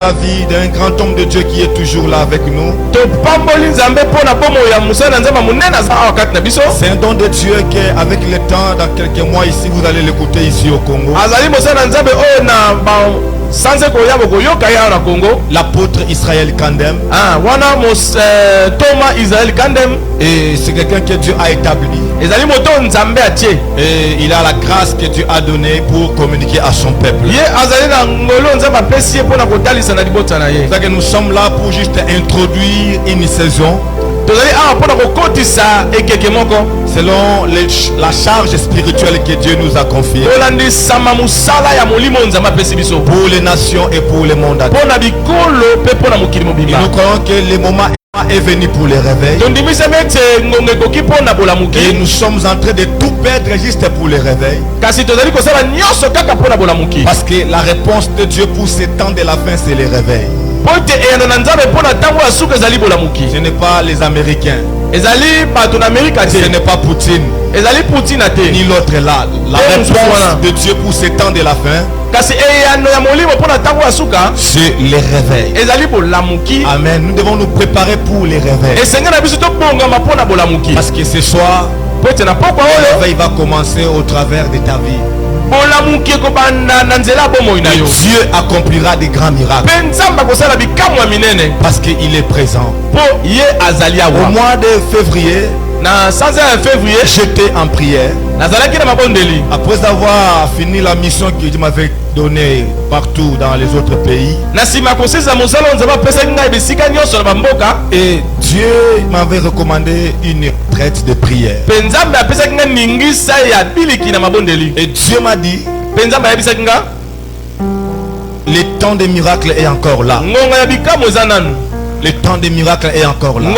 La vie d'un grand homme de Dieu qui est toujours là avec nous. C'est un don de Dieu qui, avec le temps, dans quelques mois ici, vous allez l'écouter ici au Congo. L'apôtre Israël Kandem. Et c'est quelqu'un que Dieu a établi. Et il a la grâce que Dieu a donnée pour communiquer à son peuple. C'est pour ça que nous sommes là pour juste introduire une saison selon la charge spirituelle que Dieu nous a confiée pour les nations et pour le monde entier. Et nous croyons que le moment est venu pour les réveils. Et nous sommes en train de tout perdre juste pour les réveils. Parce que la réponse de Dieu pour ces temps de la fin, c'est les réveils. Ce n'est pas les Américains. Ce n'est pas Poutine. Ni l'autre là. La réponse de Dieu pour ces temps de la fin, c'est les réveils. Amen. Nous devons nous préparer pour les réveils. Parce que ce soir, le réveil va commencer au travers de ta vie. Et Dieu accomplira des grands miracles parce qu'il est présent. Au mois de février, j'étais en prière. Après avoir fini la mission que Dieu m'avait donnée partout dans les autres pays, et Dieu m'avait recommandé une retraite de prière. Et Dieu m'a dit, le temps des miracles est encore là. Le temps des miracles est encore là.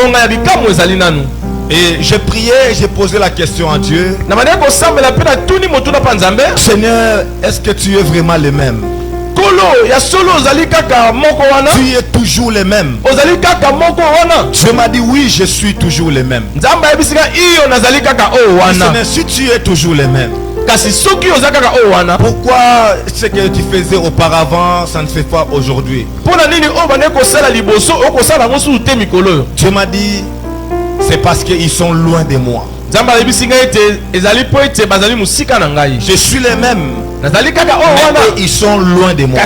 Et j'ai prié, j'ai posé la question à Dieu. Seigneur, est-ce que tu es vraiment le même? Tu es toujours le même. Dieu m'a dit oui, je suis toujours le même. Seigneur, si tu es toujours le même, pourquoi ce que tu faisais auparavant, ça ne fait pas aujourd'hui? Dieu m'a dit, c'est parce qu'ils sont loin de moi. Je suis le même, mais ils sont loin de moi.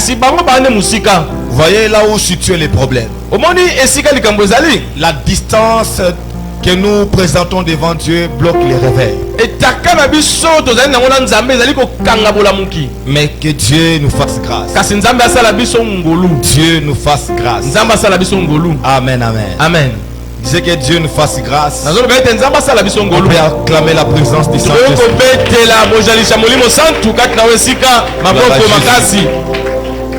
Vous voyez là où situent les problèmes. La distance que nous présentons devant Dieu bloque les réveils. Mais que Dieu nous fasse grâce. Dieu nous fasse grâce. Amen, amen. Amen. Disais que Dieu nous fasse grâce. On peut acclamer la présence du Saint-Esprit.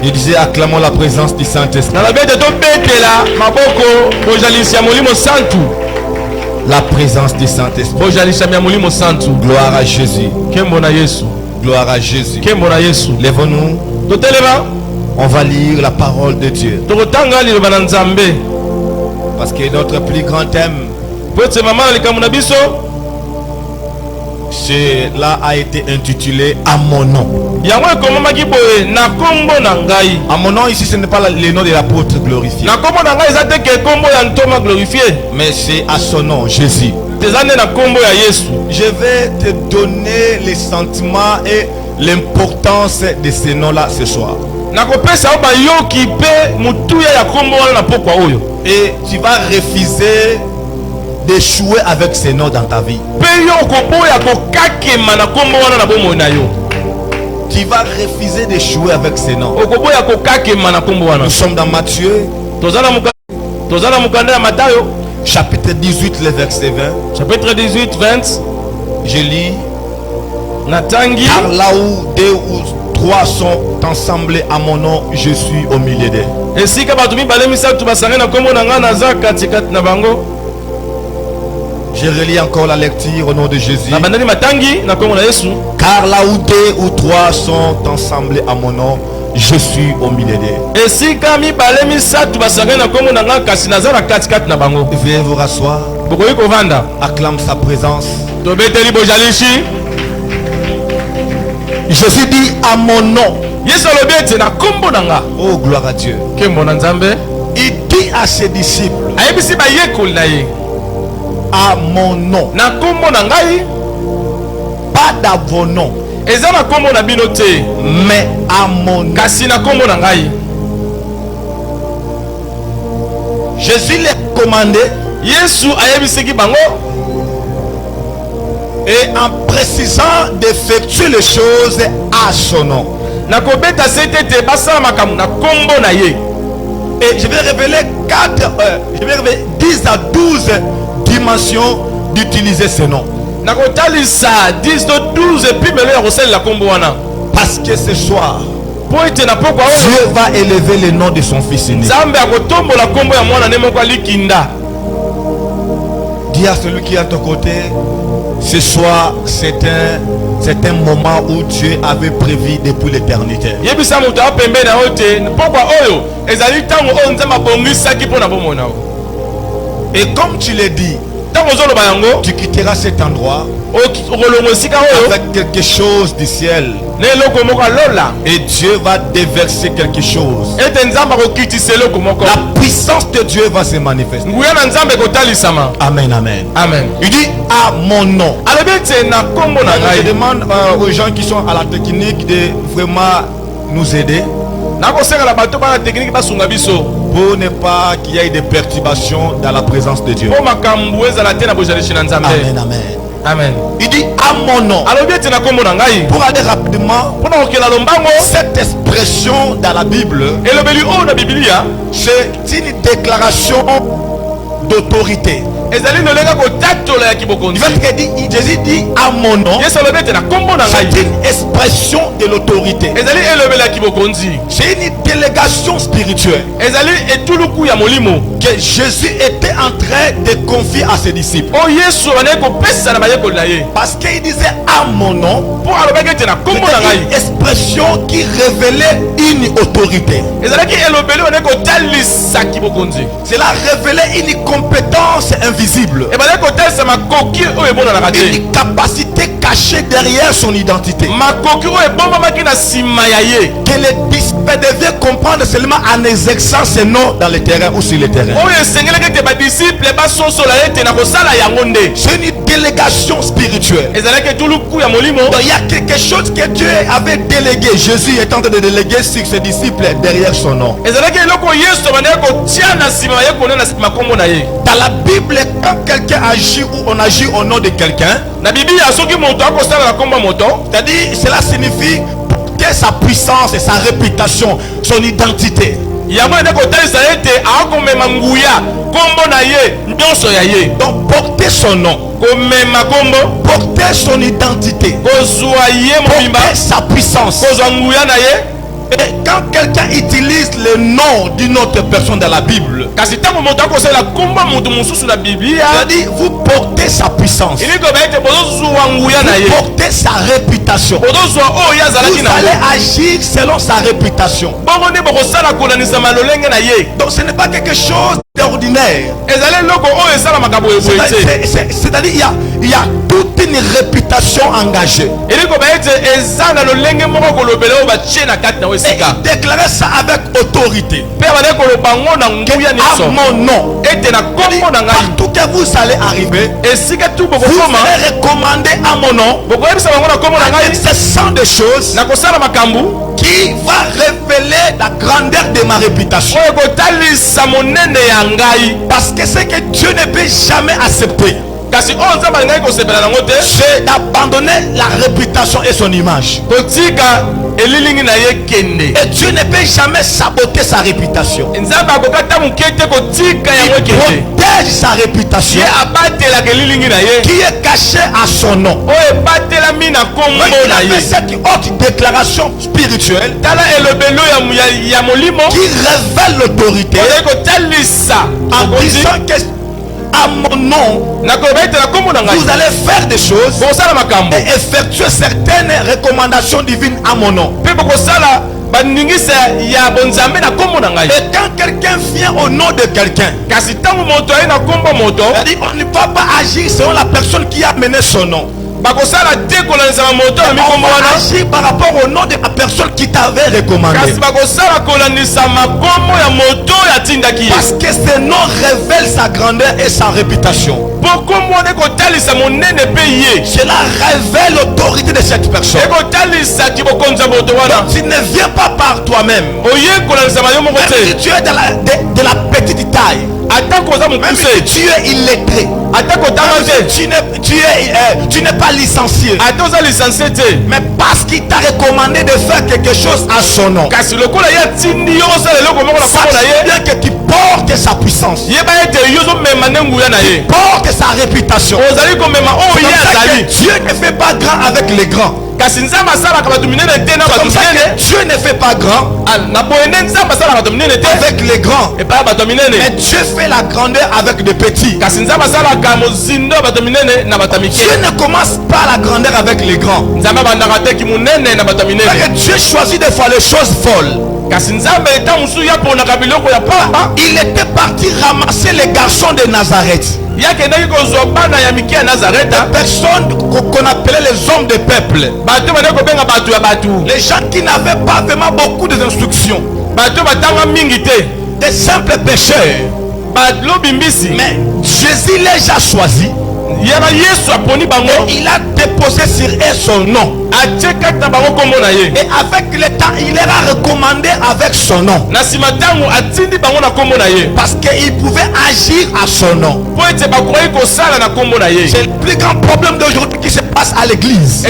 Je disais acclamons la présence du Saint-Esprit. La présence du Saint-Esprit. Gloire à Jésus. Gloire à Jésus. Lèvons-nous. On va lire la parole de Dieu. Parce que notre plus grand thème, cela a été intitulé à mon nom. À mon nom ici, ce n'est pas le nom de l'apôtre glorifié, mais c'est à son nom, Jésus. Je vais te donner les sentiments et l'importance de ce nom-là ce soir. Et tu vas refuser d'échouer avec ces noms dans ta vie. Tu vas refuser d'échouer avec ces noms. Nous sommes dans Matthieu, chapitre 18, le verset 20. Chapitre 18, 20. Je lis. Car là où 2 ou 3 sont ensemble à mon nom, je suis au milieu d'eux. Je relis encore la lecture au nom de Jésus. Car là où 2 ou 3 sont ensemble à mon nom, je suis au milieu d'eux. Veuillez vous rasseoir. Acclame sa présence. Jésus dit à mon nom. Oh, gloire à Dieu. Il dit à ses disciples, à mon nom, pas dans vos noms, mais à mon nom. Jésus les commandait, et en précisant d'effectuer les choses à son nom. Et je vais révéler 10 à 12 dimensions d'utiliser ce nom. Parce que ce soir, Dieu va élever le nom de son fils unique. Dis à celui qui est à ton côté, ce soir, c'est un moment où Dieu avait prévu depuis l'éternité. Et comme tu l'as dit, tu quitteras cet endroit avec quelque chose du ciel. Et Dieu va déverser quelque chose. La puissance de Dieu va se manifester. Amen, amen. Amen. Il dit à mon nom. Je demande aux gens qui sont à la technique de vraiment nous aider pour ne pas qu'il y ait des perturbations dans la présence de Dieu. Amen, amen. Amen. Il dit à mon nom. Pour aller rapidement, cette expression dans la Bible, c'est une déclaration d'autorité. Jésus dit à mon nom, c'est une expression de l'autorité. C'est une délégation spirituelle que Jésus était en train de confier à ses disciples. Parce qu'il disait à mon nom, c'était une expression qui révélait une autorité. Cela révélait une compétence invisible, une capacité cachée derrière son identité, que les disciples devaient comprendre seulement en exerçant ce nom dans le terrain ou sur le terrain. C'est une délégation spirituelle. Donc, il y a quelque chose que Dieu avait délégué. Jésus est en train de déléguer sur ses disciples derrière son nom. Dans la Bible, quand quelqu'un agit ou on agit au nom de quelqu'un, c'est-à-dire cela signifie porter sa puissance et sa réputation, son identité. Donc porter son nom, porter son identité, porter sa puissance. Et quand quelqu'un utilise le nom d'une autre personne dans la Bible, c'est-à-dire vous portez sa puissance, vous portez sa réputation, vous allez agir selon sa réputation. Donc ce n'est pas quelque chose d'ordinaire. C'est-à-dire il y a toute une réputation engagée. Et déclarer ça avec autorité. À mon nom. Partout que vous allez arriver, vous allez recommander à mon nom avec ce sang de choses qui va révéler la grandeur de ma réputation. Parce que ce que Dieu ne peut jamais accepter, c'est d'abandonner la réputation et son image. Et Dieu ne peut jamais saboter sa réputation. Il protège sa réputation qui est cachée à son nom. Il a fait cette haute déclaration spirituelle qui révèle l'autorité en disant que à mon nom, vous allez faire des choses et effectuer certaines recommandations divines à mon nom. Et quand quelqu'un vient au nom de quelqu'un, on ne va pas agir selon la personne qui a mené son nom. agir par rapport au nom de la personne qui t'avait recommandé. Parce que ce nom révèle sa grandeur et sa réputation. Cela révèle l'autorité de cette personne. Donc, tu ne viens pas par toi-même. Tu es de la petite taille. Même si tu es illettré, tu n'es pas licencié, mais parce qu'il t'a recommandé de faire quelque chose à son nom, sache bien que tu portes sa puissance, tu portes sa réputation. Dieu ne fait pas grand avec les grands. Dieu ne fait pas grand avec les grands, mais Dieu fait la grandeur avec les petits. Dieu ne commence pas la grandeur avec les grands. Dieu choisit de faire les choses folles. Il était parti ramasser les garçons de Nazareth, des personnes qu'on appelait les hommes de peuple, les gens qui n'avaient pas vraiment beaucoup d'instructions, des simples pécheurs. Mais Jésus les a choisis et il a déposé sur eux son nom. Et avec le temps, il leur a recommandé avec son nom, parce qu'il pouvait agir à son nom. C'est le plus grand problème d'aujourd'hui qui se passe à l'église. À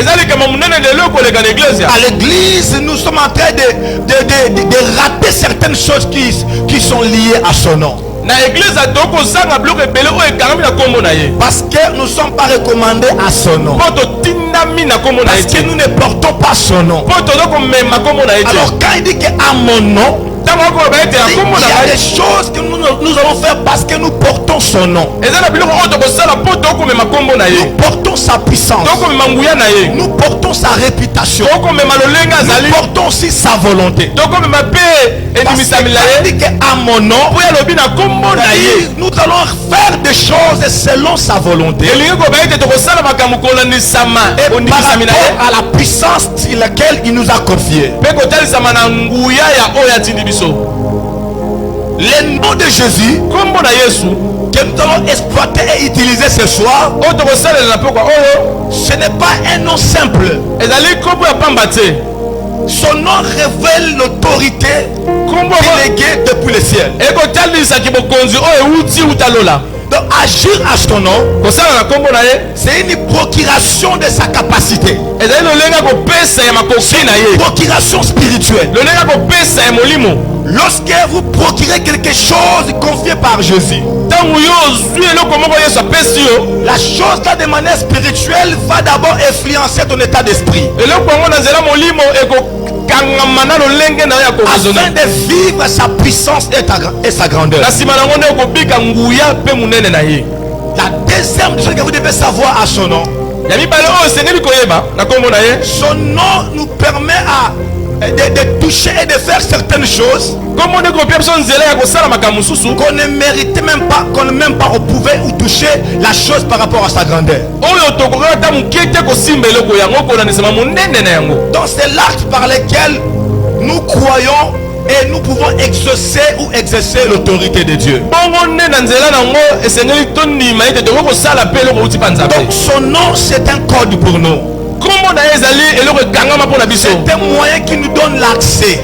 l'église, nous sommes en train de rater certaines choses qui sont liées à son nom. Parce que nous ne sommes pas recommandés à son nom, parce que nous ne portons pas son nom. Alors quand il dit qu'à mon nom, il y a des choses que nous allons faire parce que nous portons son nom. Nous portons sa puissance, nous portons sa réputation, nous portons aussi sa volonté. Parce qu'il dit qu'à mon nom, nous allons faire des choses selon sa volonté et par rapport à la puissance sur laquelle il nous a confié. Le nom de Jésus que nous allons exploiter et utiliser ce soir, ce n'est pas un nom simple. Son nom révèle l'autorité déléguée depuis le ciel. Donc agir à son nom, c'est une procuration de sa capacité, une procuration spirituelle. Lorsque vous procurez quelque chose confié par Jésus, la chose là de manière spirituelle va d'abord influencer ton état d'esprit, afin de vivre sa puissance et sa grandeur. La deuxième chose que vous devez savoir à son nom, son nom nous permet de toucher et de faire certaines choses qu'on ne méritait même pas, on pouvait ou toucher la chose par rapport à sa grandeur. Donc c'est l'acte par lequel nous croyons et nous pouvons exaucer ou exercer l'autorité de Dieu. Donc son nom c'est un code pour nous. C'est un moyen qui nous donne l'accès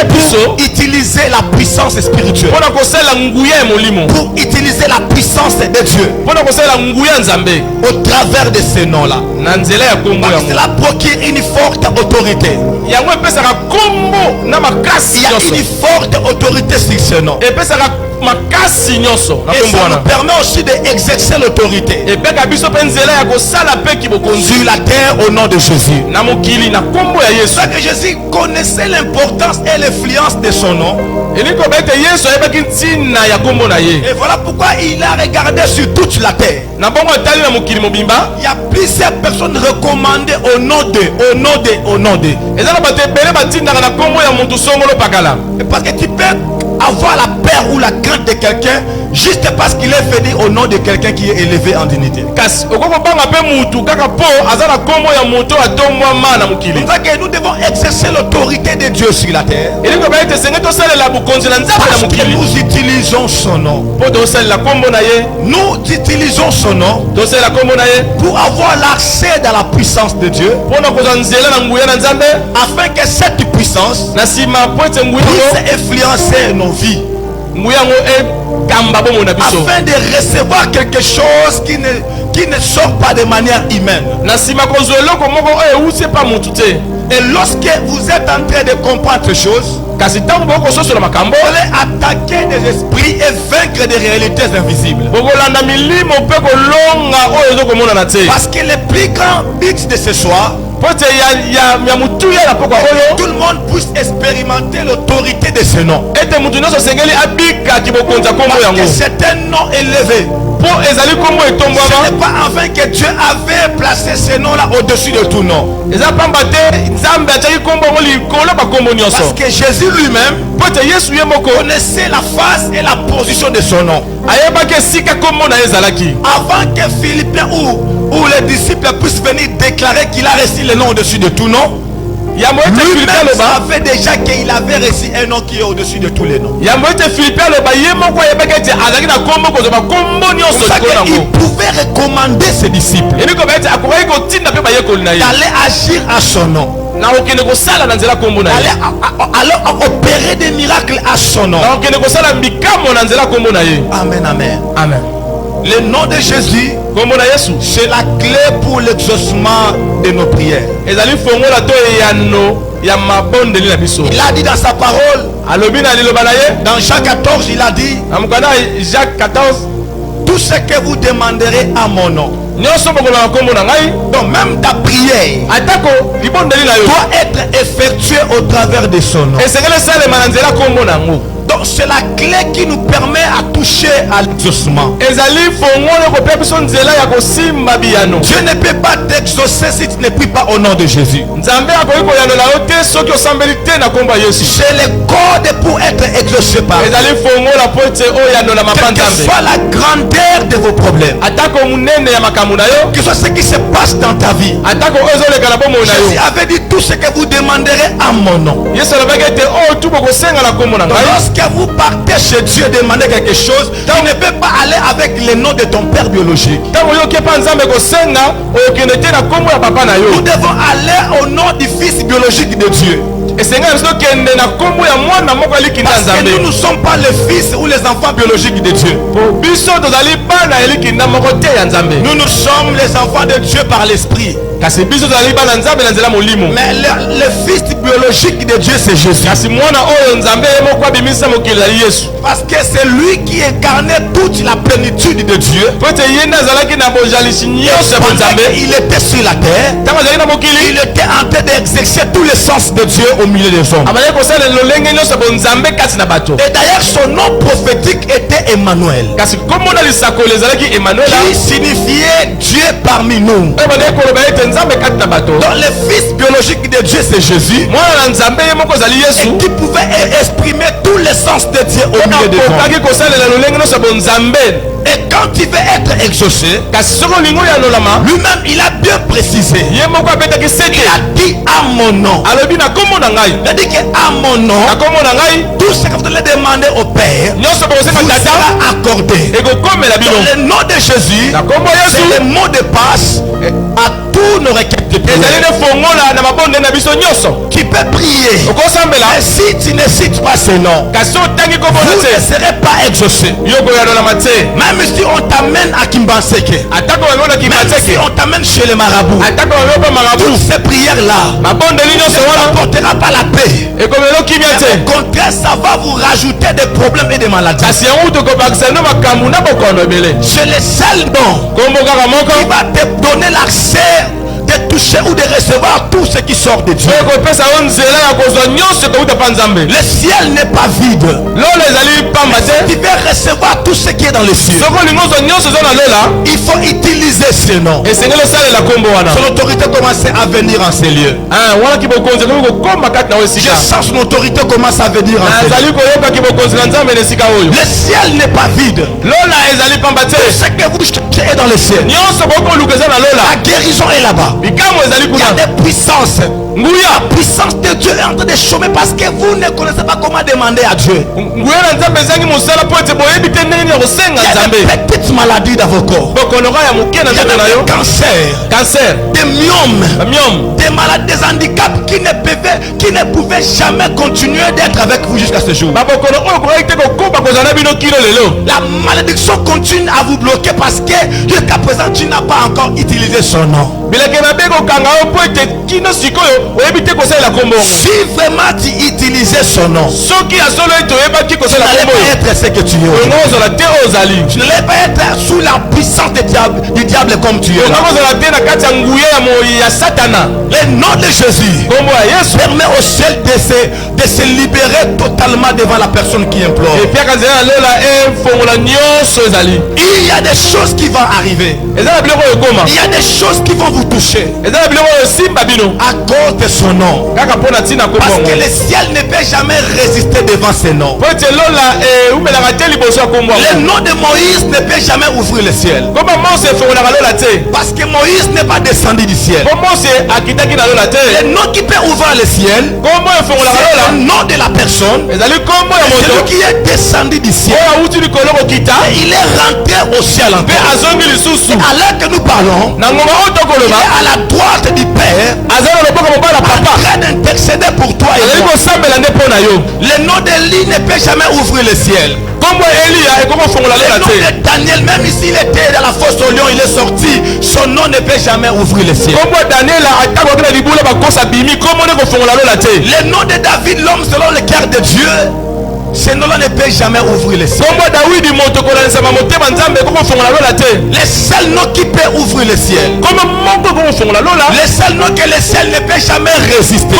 pour utiliser la puissance spirituelle, pour utiliser la puissance de Dieu au travers de ces noms-là. Cela procure une forte autorité. Il y a une forte autorité sur ce nom. Et ça nous permet aussi d'exercer l'autorité sur la terre au nom de Jésus. C'est que Jésus connaissait l'importance et l'influence de son nom. Et voilà pourquoi il a regardé sur toute la terre. Il y a plusieurs personnes recommandées au nom de. Parce que tu peux avoir la peur ou la crainte de quelqu'un, juste parce qu'il est venu au nom de quelqu'un qui est élevé en dignité. C'est pour ça que nous devons exercer l'autorité de Dieu sur la terre. Parce que nous utilisons son nom. Nous utilisons son nom pour avoir l'accès dans la puissance de Dieu, afin que cette puissance puisse influencer nos vies, afin de recevoir quelque chose qui ne sort pas de manière humaine. Et lorsque vous êtes en train de comprendre ces choses, vous allez attaquer des esprits et vaincre des réalités invisibles. Parce que le plus grand but de ce soir, tout le monde puisse expérimenter l'autorité de ce nom. Parce que c'est un nom élevé. Ce n'est pas afin que Dieu avait placé ce nom-là au-dessus de tout nom. Parce que Jésus lui-même connaissait la face et la position de son nom. Avant que Philippiens ou les disciples puissent venir déclarer qu'il a reçu le nom au-dessus de tout nom, lui-même savait déjà qu'il avait reçu un nom qui est au-dessus de tous les noms. Il pouvait recommander ses disciples d'aller agir à son nom, alors opérer des miracles à son nom. Amen, amen, amen. Le nom de Jésus, c'est la clé pour l'exaucement de nos prières. Il a dit dans sa parole, dans Jacques 14, il a dit, tout ce que vous demanderez à mon nom. Donc même ta prière doit être effectuée au travers de son nom. Donc c'est la clé qui nous permet à toucher à l'exaucement. Dieu ne peut pas t'exaucer si tu ne pries pas au nom de Jésus. C'est le code pour être exaucé par Dieu. Quelle que soit la grandeur de vos problèmes, que ce soit ce qui se passe dans ta vie, Jésus avait dit tout ce que vous demanderez à mon nom. Lorsque vous partez chez Dieu demander quelque chose, tu ne peux pas aller avec le nom de ton père biologique. Nous devons aller au nom du fils biologique de Dieu. Parce que nous ne sommes pas les fils ou les enfants biologiques de Dieu. Nous sommes les enfants de Dieu par l'esprit. Mais le fils biologique de Dieu, c'est Jésus. Parce que c'est lui qui incarnait toute la plénitude de Dieu. Il était sur la terre. Il était en train d'exercer tous les sens de Dieu au milieu des hommes. Et d'ailleurs son nom prophétique était Emmanuel, qui signifiait Dieu parmi nous. Donc le fils biologique de Dieu, c'est Jésus, et qui pouvait exprimer tous les sens de Dieu au milieu des hommes. Et quand il veut être exaucé, lui-même il a bien précisé. Il a dit à mon nom. Il a dit que à mon nom, tout ce que vous allez demander au Père vous sera accordé. Donc, le nom de Jésus, c'est le mot de passe à tous nos requêtes de prière. Qui peut prier. Mais si tu ne cites pas ce nom, vous ne serez pas exaucé. Même si on t'amène à Kimbanseke, même si on t'amène chez les marabouts, toutes ces prières-là ne t'apportera pas la paix. Au contraire, ça va vous rajouter des problèmes et des maladies. C'est le seul nom qui va te donner l'accès de toucher ou de recevoir tout ce qui sort de Dieu. Le ciel n'est pas vide. tu veux recevoir tout ce qui est dans les cieux, il faut utiliser ce nom. Son autorité commence à venir en ces lieux. Je sens son autorité commence à venir en ces lieux. Le ciel n'est pas vide. Tout ce que vous cherchez est dans le ciel. La guérison est là-bas. Il y a des puissances. La puissance de Dieu est en train de chômer parce que vous ne connaissez pas comment demander à Dieu. Il y a des petites maladies dans vos corps. Il y a des cancers, des myomes, des maladies, des handicaps qui ne pouvaient jamais continuer d'être avec vous jusqu'à ce jour. La malédiction continue à vous bloquer parce que jusqu'à présent tu n'as pas encore utilisé son nom. Si vraiment tu utilisais son nom, tu n'allais pas être ce que tu es. Tu n'allais pas être sous la puissance du diable comme tu es. Le nom de Jésus permet au ciel de se libérer totalement devant la personne qui implore. Il y a des choses qui vont arriver. Il y a des choses qui vont vous toucher à cause de son nom. Parce que le ciel ne peut jamais résister devant ce nom. Le nom de Moïse ne peut jamais ouvrir le ciel. Parce que Moïse n'est pas descendu du ciel. Le nom qui peut ouvrir le ciel, c'est le nom de la personne. Celui qui est descendu du ciel, il est rentré au ciel encore. Alors que nous parlons, il est à la droite du Père, en train d'intercéder pour toi et moi. Le nom d'Élie ne peut jamais ouvrir le ciel. Le nom de Daniel, même s'il était dans la fosse au lion, il est sorti. Son nom ne peut jamais ouvrir le ciel. Le nom de David, l'homme selon le cœur de Dieu, ce nom-là ne peut jamais ouvrir le ciel. Le seul nom qui peut ouvrir le ciel, le seul nom que le ciel ne peut jamais résister.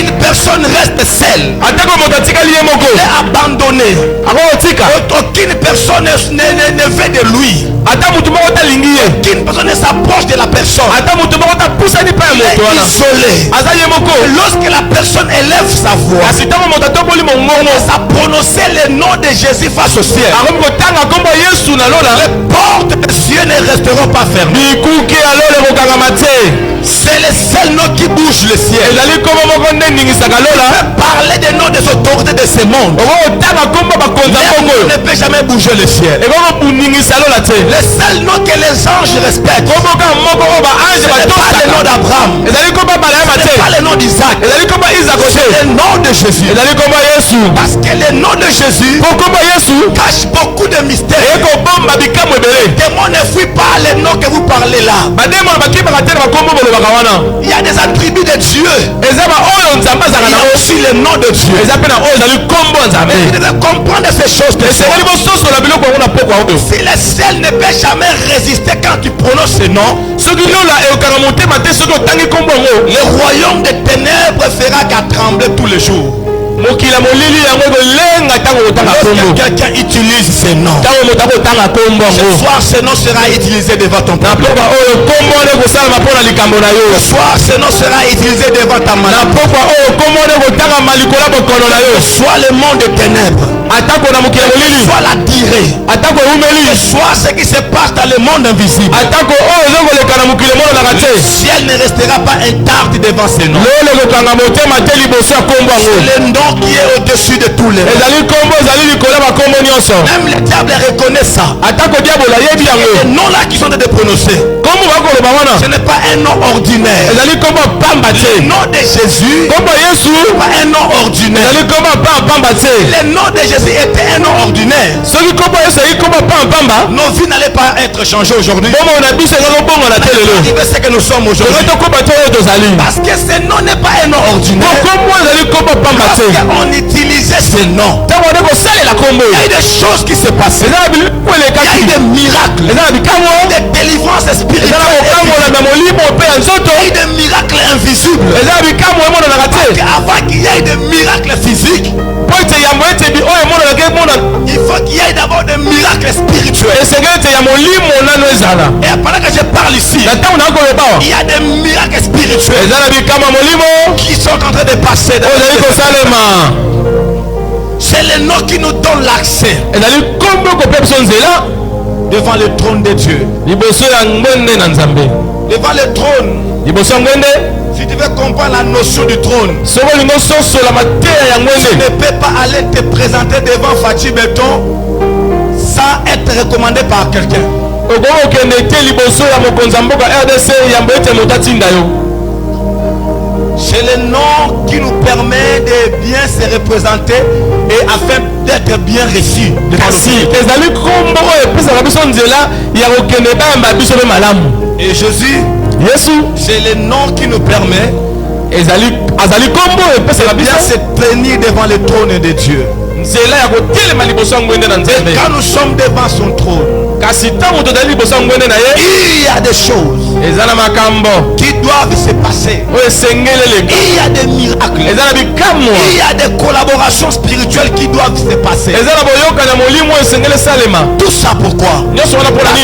Une personne reste seule, elle est abandonnée. Aucune personne ne veut de lui. Aucune personne ne s'approche de la personne. Il est isolé. Lorsque la personne élève sa voix, ça prononcer le nom de Jésus face au ciel, les portes des cieux ne resteront pas fermées. C'est le seul nom qui bouge le ciel. On peut parler des noms des autorités de ce monde, mais on ne peut jamais bouger le ciel. Le seul nom que les anges respectent, ce n'est pas le nom d'Abraham, ce n'est pas le nom d'Isaac, c'est le nom de Jésus. Parce que le nom de Jésus cache beaucoup de mystères. Les démons ne fuient pas le nom que vous parlez là. Il y a des attributs de Dieu. Il y a aussi le nom de Dieu. Vous devez comprendre ces choses. Si le ciel ne peut jamais résister quand tu prononces ce nom, le royaume des ténèbres fera qu'à trembler tous les jours. Quelqu'un utilise ce nom, ce soir ce nom sera utilisé devant ton peuple. Ce soir ce nom sera utilisé devant ta maladie. Soit le monde des ténèbres, soit la durée, soit ce qui se passe dans le monde invisible, le ciel ne restera pas intact devant ce nom. Le nom qui est au-dessus de tous les noms. Même le diable reconnaît ça. Les noms là qui sont de prononcer, ce n'est pas un nom ordinaire. Le nom de Jésus n'est pas un nom ordinaire. Le nom de Jésus était un nom ordinaire. Nos vies n'allaient pas être changées aujourd'hui. C'est que nous sommes aujourd'hui. Parce que ce nom n'est pas un nom ordinaire. On utilisait ce nom. Il y a eu des choses qui se passaient. Il y a eu des miracles, des délivrances spirituelles, et des miracles invisibles. Avant qu'il y ait des miracles physiques, il Il faut qu'il y ait d'abord des miracles spirituels. Et pendant que je parle ici, il y a des miracles spirituels qui sont en train de passer. C'est le nom qui nous donne l'accès devant le trône de Dieu. Devant le trône. Si tu veux comprendre la notion du trône, tu ne peux pas aller te présenter devant Fatih Béton sans être recommandé par quelqu'un. C'est le nom qui nous permet de bien se représenter et afin d'être bien reçu. Et Jésus, c'est le nom qui nous permet de bien se tenir devant le trône de Dieu. Et quand nous sommes devant son trône, il y a des choses qui doivent se passer. Il y a des miracles. Il y a des collaborations spirituelles qui doivent se passer. Tout ça pourquoi? Parce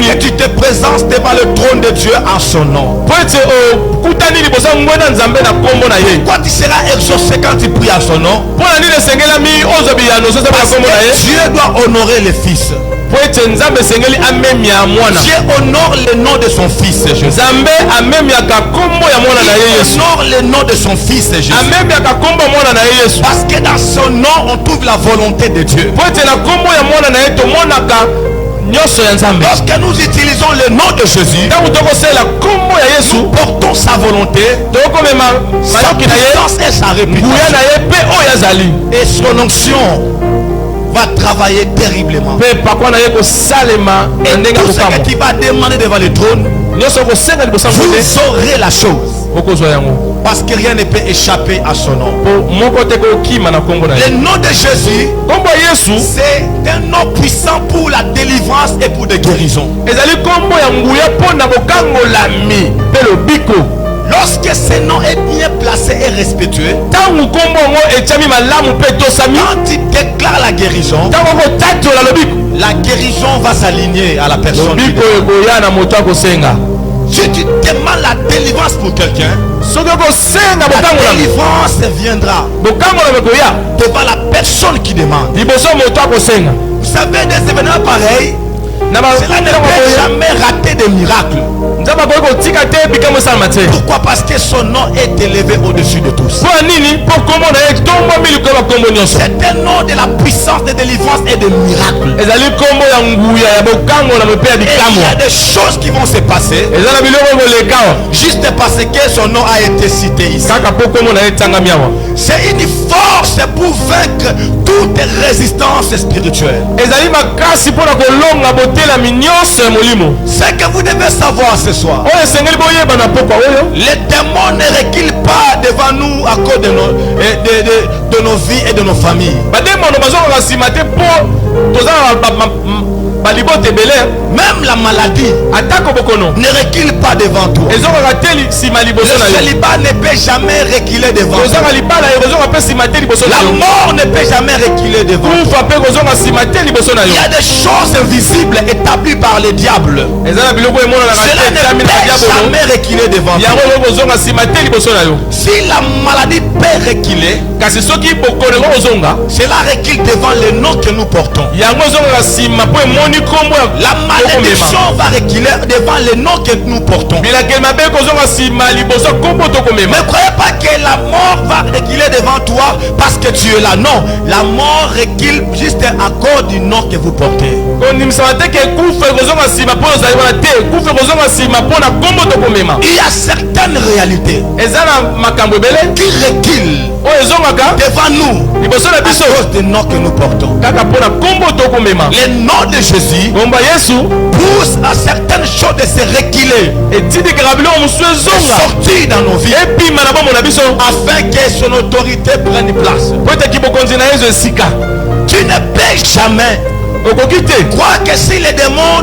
que tu te présentes devant le trône de Dieu en son nom. Pourquoi tu seras exaucé quand tu pries en son nom? Parce que Dieu doit honorer le Fils. Dieu honore le nom de son Fils Jésus. Honore le nom de son Fils Jésus. Parce que dans son nom on trouve la volonté de Dieu. Lorsque nous utilisons le nom de Jésus, nous portons sa volonté, sa puissance et sa réputation. Et son onction va travailler terriblement. Et tout ce que tu vas demander devant le trône, vous saurez la chose. Parce que rien ne peut échapper à son nom. Le nom de Jésus, c'est un nom puissant pour la délivrance et pour des guérisons. Lorsque ce nom est bien placé et respectueux, quand il déclare la guérison, la guérison va s'aligner à la personne. Si tu demandes la délivrance pour quelqu'un, la délivrance viendra devant la personne qui demande. Vous savez, des événements pareils, cela ne peut jamais rater de miracles. Pourquoi? Parce que son nom est élevé au-dessus de tous. C'est un nom de la puissance de délivrance et de miracles. Et il y a des choses qui vont se passer juste parce que son nom a été cité ici. C'est une force pour vaincre toute résistance spirituelle. Ce que vous devez savoir ce soir, les démons ne reculent pas devant nous à cause de nos vies et de nos familles. Même la maladie ne recule pas devant toi. Le célibat ne peut jamais reculer devant toi. La mort ne peut jamais reculer devant toi. Il y a des choses invisibles établies par le diable. Cela ne peut jamais reculer devant toi. Si la maladie peut reculer, cela recule devant le nom que nous portons. La malédiction va reculer devant le nom que nous portons. Ne croyez pas que la mort va reculer devant toi parce que tu es là. Non, la mort recule juste à cause du nom que vous portez. Il y a certaines réalités qui reculent devant nous à cause du nom que nous portons. Le nom de Jésus pousse à certaines choses de se reculer et sortir dans nos vies afin que son autorité prenne place. Tu ne peux jamais croire que si les démons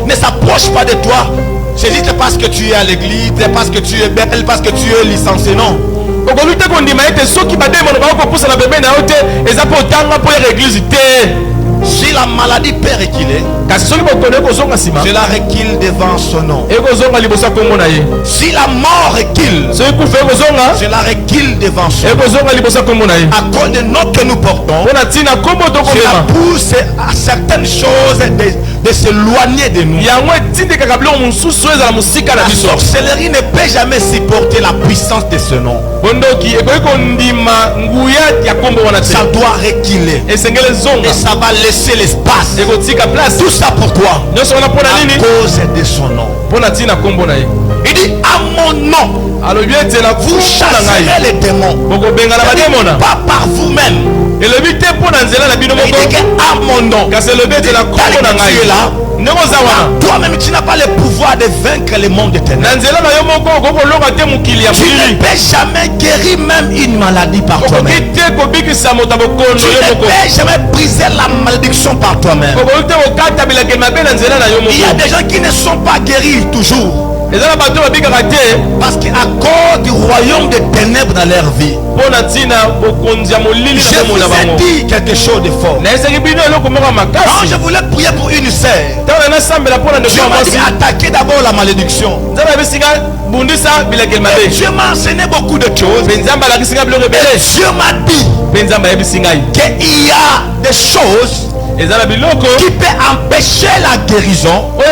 ne s'approchent pas de toi, c'est juste parce que tu es à l'église, parce que tu es belle, parce que tu es licencié. Non. okolute kondima ete soki badémon bakopusa na bebe na yo te eza mpo otanga mpo ya église te. Si la maladie peut reculer, je la recule devant son nom. Si la mort recule, je la recule devant son nom. À cause des noms que nous portons, cela pousse à certaines choses de s'éloigner de nous. La sorcellerie ne peut jamais supporter la puissance de ce nom. Ça doit reculer. Et ça va laisser l'espace. Tout ça pourquoi? À cause de son nom. Il dit à mon nom vous chasserez les démons. Pas par vous-même. Il dit qu'à mon nom, toi-même tu n'as pas le pouvoir de vaincre le monde éternel. Tu ne peux jamais guérir même une maladie par toi-même. Tu ne peux jamais briser la malédiction par toi-même. Il y a des gens qui ne sont pas guéris toujours. Parce qu'à cause du royaume des ténèbres dans leur vie, je vous ai dit quelque chose de fort. Quand je voulais prier pour une sœur, Dieu m'a dit attaquer d'abord la malédiction. Dieu m'a enseigné beaucoup de choses. Dieu m'a dit qu'il y a des choses qui peut empêcher la guérison dans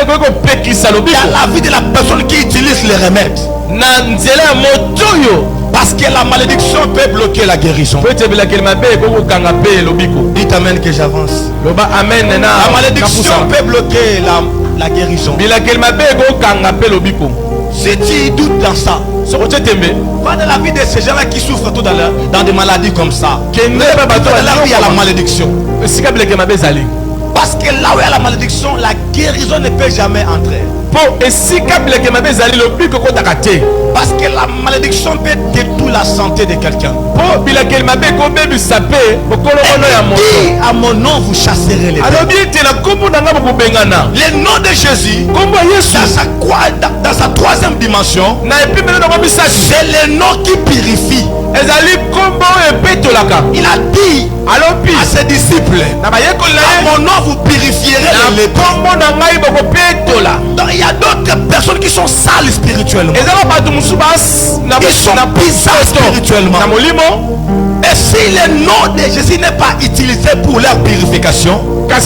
la vie de la personne qui utilise les remèdes. Parce que la malédiction peut bloquer la guérison. Dites amen que j'avance. La malédiction peut bloquer la guérison. Si tu doutes dans ça, va dans la vie de ces gens-là qui souffrent tout dans des maladies comme ça. Dans là où il y a la malédiction. Parce que là où il y a la malédiction, la guérison ne peut jamais entrer. Parce que la malédiction peut détruire la santé de quelqu'un. À mon nom vous chasserez les démons. Le nom de Jésus, dans sa troisième dimension, c'est le nom qui purifie. Il a dit à ses disciples, à mon nom vous purifierez les lépreux. Donc il y a d'autres personnes qui sont sales spirituellement. Ils sont bizarres spirituellement. Et si le nom de Jésus n'est pas utilisé pour leur purification, même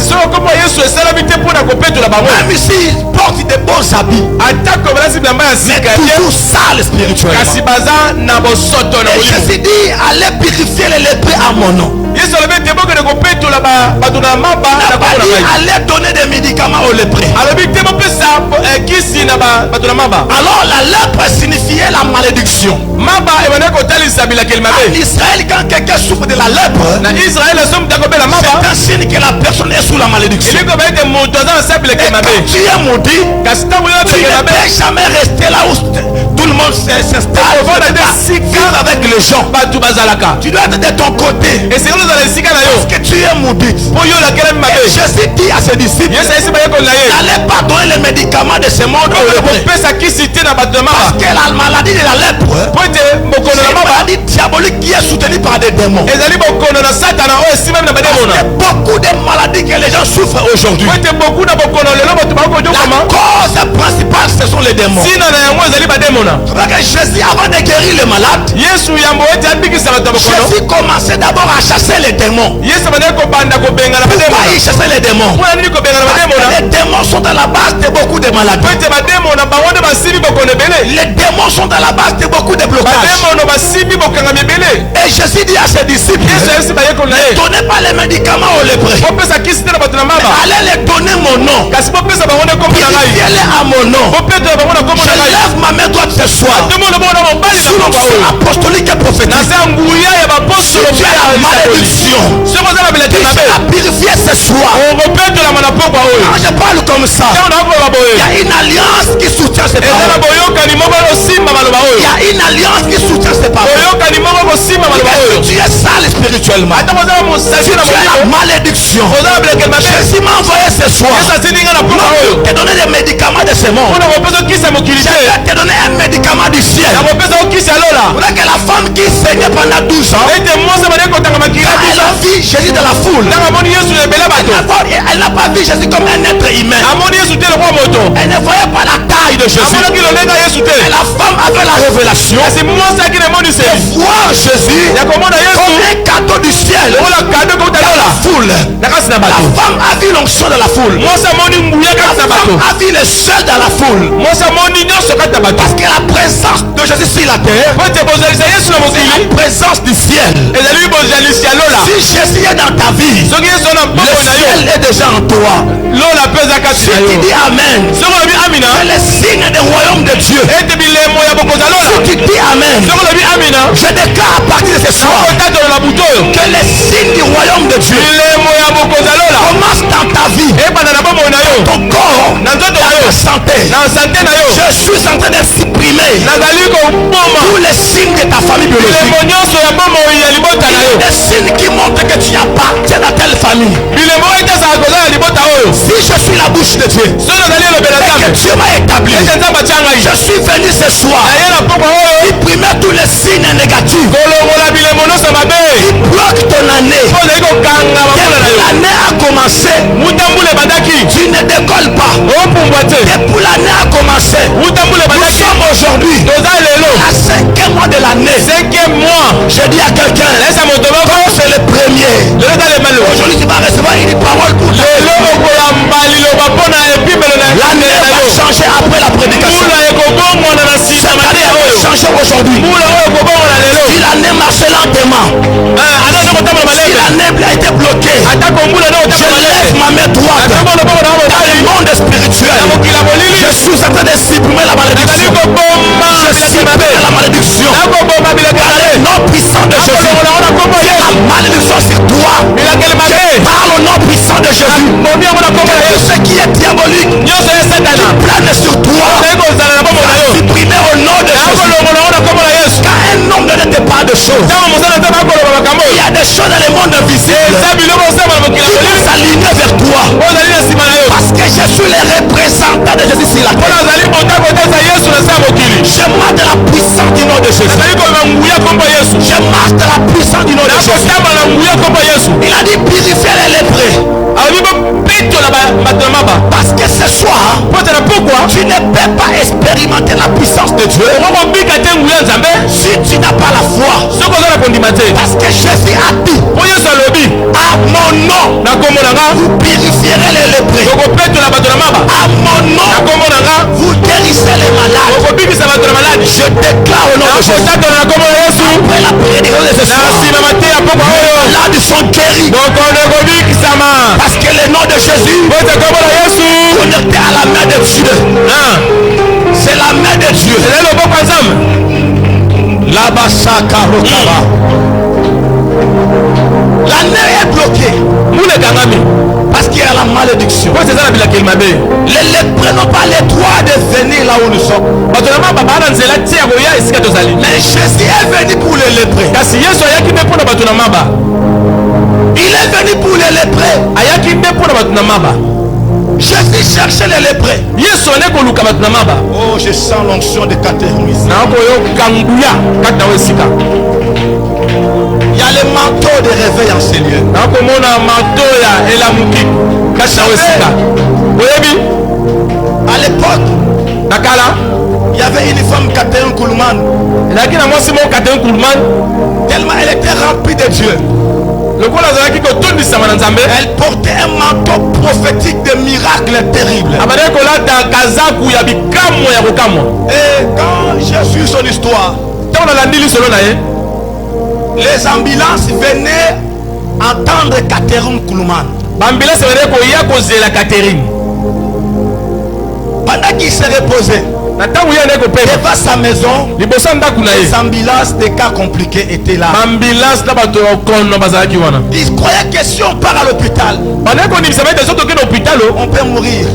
s'ils portent de bons habits, mais toujours sales spirituellement. Et Jésus dit allez purifier les lépreux à mon nom. Il n'a pas dit allez donner des médicaments aux lépreux. Alors la lèpre signifiait la malédiction. En Israël, quand quelqu'un souffre de la lèpre, c'est un signe que la personne est sous la malédiction. Et quand tu es maudit, tu ne peux jamais rester là où tout le monde s'installe avec les gens. Tu dois être de ton côté parce que tu es maudit. Et Jésus dit à ses disciples n'allez pas donner les médicaments de ce monde au lépreux. Parce que la maladie de la lèpre, c'est une maladie diabolique qui est soutenue par des démons. Il y a beaucoup de maladies que les gens souffrent aujourd'hui. La cause principale, ce sont les démons. C'est vrai que Jésus, avant de guérir les malades, Jésus commençait d'abord à chasser les démons. Pourquoi il chassait les démons? Parce que les démons sont à la base de beaucoup de maladies. Les démons sont à la base de beaucoup de blocages. Et Jésus dit à ses disciples, ne donnez pas les médicaments aux lépreux, allez les donner mon nom, purifiez-les à mon nom. Je lève ma main droite ce soir sous l'onction apostolique et prophétique. Si tu as la malédiction, tu seras purifié ce soir. Quand je parle comme ça, il y a une alliance qui soutient ces paroles. Il y a une alliance qui soutient ces paroles. Tu es sale spirituellement, si tu as la malédiction, Jésus m'a envoyé ce soir te donner des médicaments de ce monde. Je vais te donner un médicament du ciel. Voilà que la femme qui saignait pendant 12 ans, elle a vu Jésus dans la foule. Elle n'a pas vu Jésus comme un être humain. Elle ne voyait pas la taille de Jésus. Et la femme avait la révélation de voir Jésus comme un cadeau du ciel dans la foule. La femme a vu l'onction de la foule. La femme a vu le ciel dans la foule. Parce que la présence de Jésus sur la terre, la présence du ciel. Si Jésus est dans ta vie, le ciel est déjà en toi. Si tu dis Amen, c'est le signe du royaume de Dieu. Si tu dis Amen, je déclare à partir de ce soir que le signe du royaume de Dieu commence dans ta vie, dans ton corps, dans ta santé. Je suis en train de supprimer tous les signes de ta famille biologique, des signes qui montrent que tu appartiens à telle famille. Si je suis la bouche de Dieu et que Dieu m'a établi, je suis venu ce soir supprimer tous les signes négatifs qui bloquent ton année. L'année a commencé, tu ne décolles pas. Depuis l'année a commencé, nous sommes aujourd'hui à 5e mois de l'année. Je dis à quelqu'un, comme c'est le premier, aujourd'hui tu vas recevoir une parole pour toi. L'année va changer après la prédication. Cette année va changer aujourd'hui. Si l'année marche lentement, si l'année a été bloquée, je lève ma main droite dans le monde spirituel. Je suis en train de supprimer la malédiction. Je supprime la malédiction. Par le nom puissant de Jésus, la malédiction sur toi. Par le nom puissant de Jésus, tout ce qui est diabolique, qui plane sur toi, supprimer au nom de Jésus. Quand un homme ne te parle de choses, il y a des choses dans le monde invisible qui vont s'aligner vers toi. Parce que je suis le représentant de Jésus sur la terre. Je marche de la puissance du nom de Jésus. Je marche de la puissance du nom de Jésus. Il a dit purifier les lépreux. Parce que ce soir, tu ne peux pas expérimenter la puissance de Dieu si tu n'as pas la foi. Parce que Jésus a dit à mon nom, vous purifierez les lépreux. À mon nom, vous guérissez les malades. Je déclare au nom de Jésus, après la prédication de ce soir, les malades sont guéris. Parce que le nom de Jésus connecté à la main de Dieu. C'est la main de Dieu. L'année est bloquée parce qu'il y a la malédiction. Les lépreux n'ont pas le droit de venir là où nous sommes. Mais Jésus est venu pour les lépreux. Il est venu pour les lépreux. Jésus cherchait les lépreux. Oh, je sens l'onction de Catherine ici. Il y a le manteau de réveil en ces lieux. À l'époque, il y avait une femme Catherine Kuhlman. Tellement elle était remplie de Dieu. Elle portait un manteau prophétique de miracles terribles. Et quand j'ai su son histoire, les ambulances venaient entendre Catherine Kuhlman. Pendant qu'il s'est reposé devant sa maison, les ambulances des cas compliqués étaient là. Ils croyaient que si on part à l'hôpital, on peut mourir.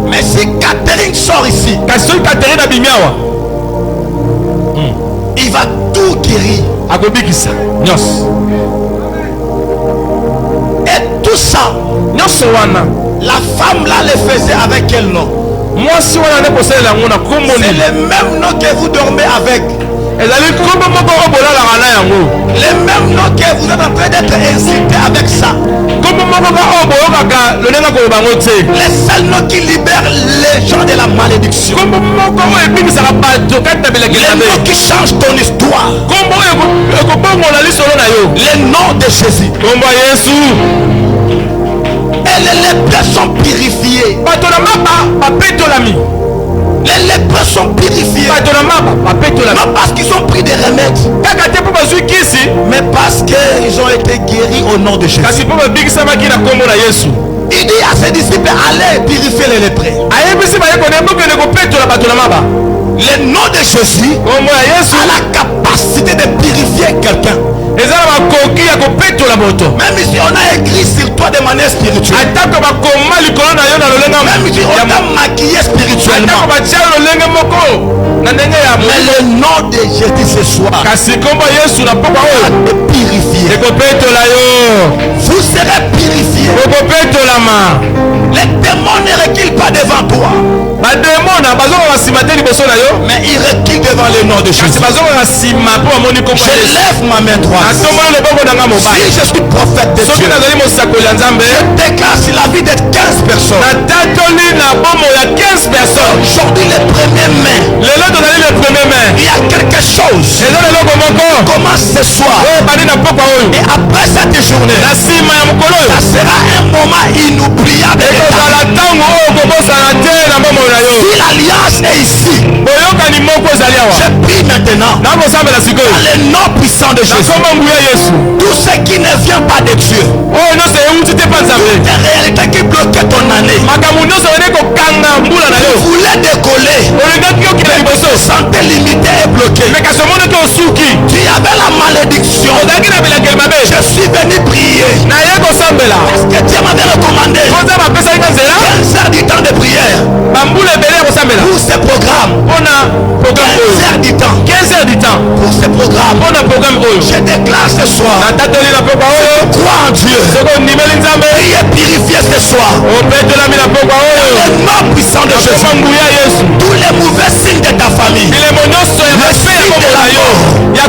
Mais si Catherine sort ici, il va tout guérir. Et tout ça, la femme là le faisait avec quel nom? C'est le même nom que vous dormez avec. Le même nom que vous êtes en train d'être incité avec ça. Le seul nom qui libère les gens de la malédiction. Le nom qui change ton histoire. Le nom de Jésus. Et les lépreux sont purifiés. Les lépreux sont purifiés. Non parce qu'ils ont pris des remèdes, mais parce qu'ils ont été guéris au nom de Jésus. Il dit à ses disciples, allez purifier les lépreux. Le nom de Jésus a la capacité de purifier quelqu'un. Même si on a écrit sur toi de manière spirituelle, même si on t'a maquillé spirituellement, mais le nom de Jésus ce soir va te purifier. Vous serez purifiés. Les démons ne reculent pas devant toi, mais ils reculent devant le nom de Jésus. Je lève ma main droite. Si je suis prophète de Dieu, je déclare sur la vie de 15 personnes. Aujourd'hui, le premier mai, il y a quelque chose qui commence ce soir. Et après cette journée, ça sera un moment inoubliable. Si l'alliance est ici, je prie maintenant dans le nom puissant de Jésus. Tout ce qui ne vient pas de Dieu, toute réalité qui bloque ton année, tu voulais décoller, santé limitée et bloquée, tu avais la malédiction. Je suis venu prier parce que Dieu m'avait recommandé 15 heures du temps de prière pour ce programme. 15 heures du temps pour ce programme. Je déclare ce soir, je crois en Dieu. Priez purifier ce soir dans le nom puissant de Jésus. Tous les mauvais signes de ta famille, le signe de la mort, le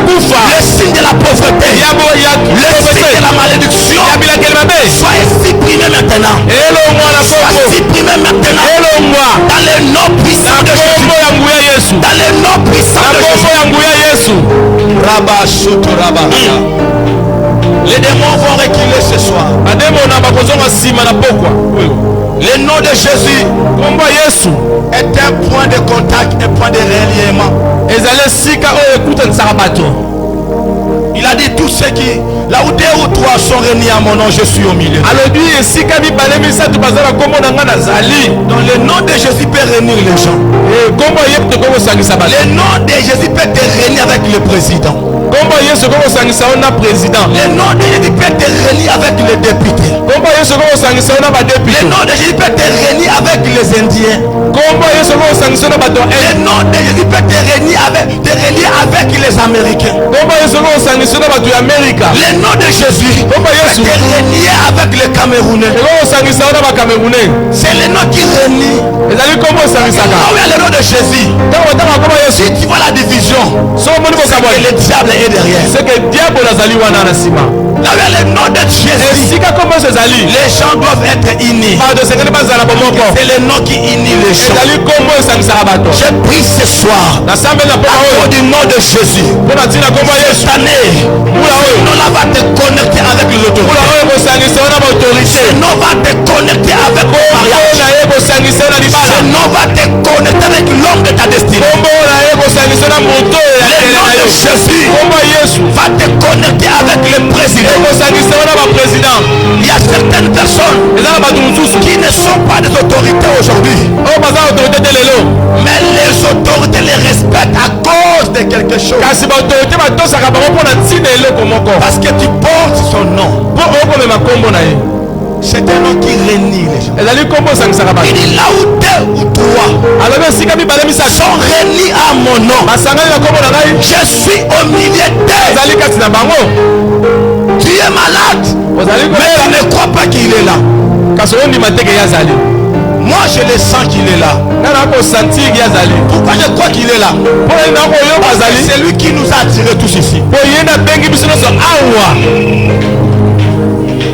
signe de la pauvreté, le signe de la malédiction, soyez supprimés maintenant. Soyez supprimés maintenant dans le nom puissant de Jésus. Dans le nom puissant de Jésus. Les démons vont reculer ce soir. Le nom de Jésus est un point de contact, un point de reliement. Il a dit tous ceux qui, là où 2 ou 3 sont réunis à mon nom, je suis au milieu. Dans le nom de Jésus peut réunir les gens. Le nom de Jésus peut te réunir avec le président. Le nom de Jésus peut te réunir avec les députés. Le nom de Jésus peut te réunir avec les Indiens. Le nom de Jésus peut te réunir avec les Américains. Le nom de Jésus peut te réunir avec les Camerounais. C'est le nom qui réunit. Là où il y a le nom de Jésus, si tu vois la division, c'est que le diable est derrière. Là où il y a le nom de Jésus, les gens doivent être unis. C'est le nom qui unit les gens. Je prie ce soir à cause du nom de Jésus. Cette année, ce nom-là va te connecter avec l'autorité. Ce nom va te connecter avec le mariage. Ce nom va te connecter avec l'homme de ta destinée. Le nom de Jésus va te connecter avec le président. Il y a certaines personnes qui ne sont pas des autorités aujourd'hui, mais les autorités les respectent à cause de quelque chose. Parce que tu portes son nom. C'est un nom qui réunit les gens. Il dit là où deux ou trois sont réunis à mon nom, je suis au milieu d'eux. Tu es malade, mais tu ne crois pas qu'il est là. Moi je le sens qu'il est là. Pourquoi je crois qu'il est là? C'est lui qui nous a attirés tous ici.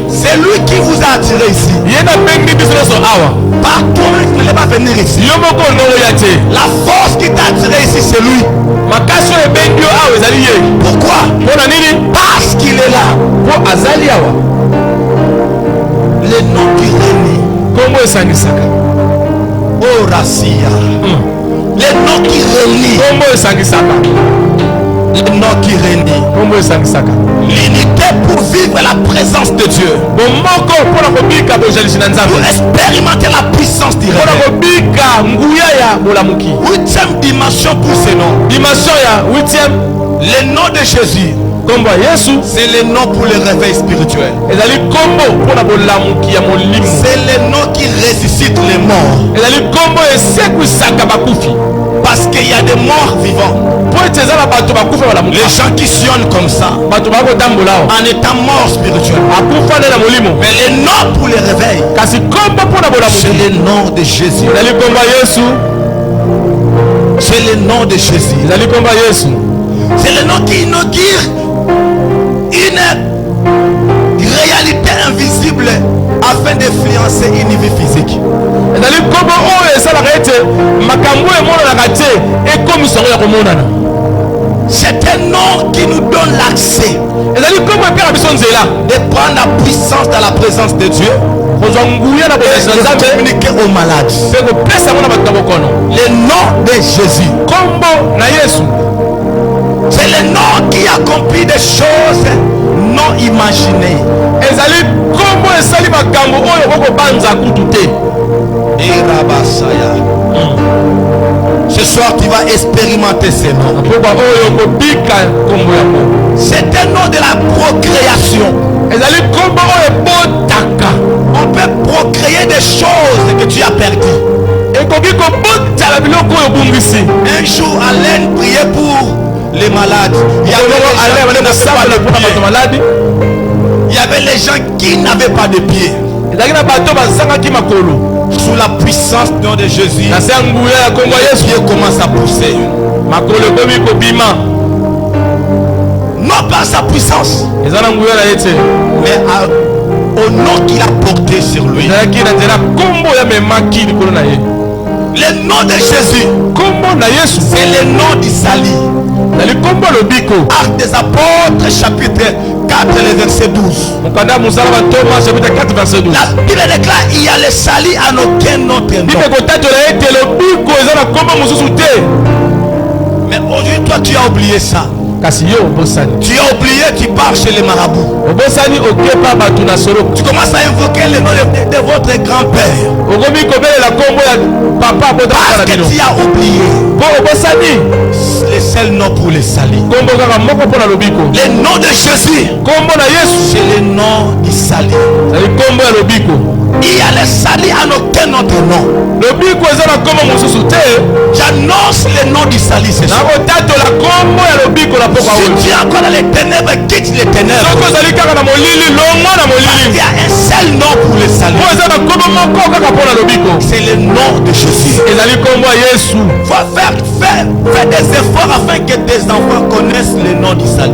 C'est lui qui vous a attiré ici. Par toi-même, tu ne pas venir ici. La force qui t'a attiré ici, c'est lui. Pourquoi? Parce qu'il est là. Le nom qui réunit. Oh Rassia. Le nom qui réunit. Le nom qui réunit. L'unité pour vivre la présence de Dieu. Pour expérimenter la puissance du réveil. 8e dimension pour ce nom. Le nom de Jésus. C'est le nom pour le réveil spirituel. C'est le nom qui ressuscite les morts. Parce qu'il y a des morts vivants. Les gens qui sillonnent comme ça en étant morts spirituellement. Mais le nom pour le réveil, c'est le nom de Jésus. C'est le nom de Jésus. C'est le nom qui inaugure une réalité invisible afin d'influencer une vie physique. C'est un nom qui nous donne l'accès de prendre la puissance dans la présence de Dieu et de communiquer aux malades. Le nom de Jésus, c'est le nom qui accomplit des choses non imaginées. Ce soir tu vas expérimenter ces noms. C'est un nom de la procréation. On peut procréer des choses que tu as perdues. Un jour Alain priait pour les malades. Il y avait les gens qui n'avaient pas de pieds. Sous la puissance du nom de Jésus, Dieu commence à pousser. Non pas sa puissance, mais au nom qu'il a porté sur lui. Le nom de Jésus, c'est le nom d'Isali. Actes des Apôtres, chapitre 4, le verset 12. La Bible déclare il y a le sali en aucun autre nom. Mais aujourd'hui, toi, tu as oublié ça. Tu as oublié, tu pars chez les marabouts. Tu commences à invoquer le nom de votre grand-père. Parce que tu as oublié le seul nom pour les salis. Le nom de Jésus, c'est le nom du sali. Il y a les salis en aucun autre nom. J'annonce le nom du sali ce soir. Si tu es encore dans les ténèbres, quitte les ténèbres. Il y a un seul nom pour les salis. C'est le nom de Jésus. Fais des efforts afin que tes enfants connaissent le nom du sali.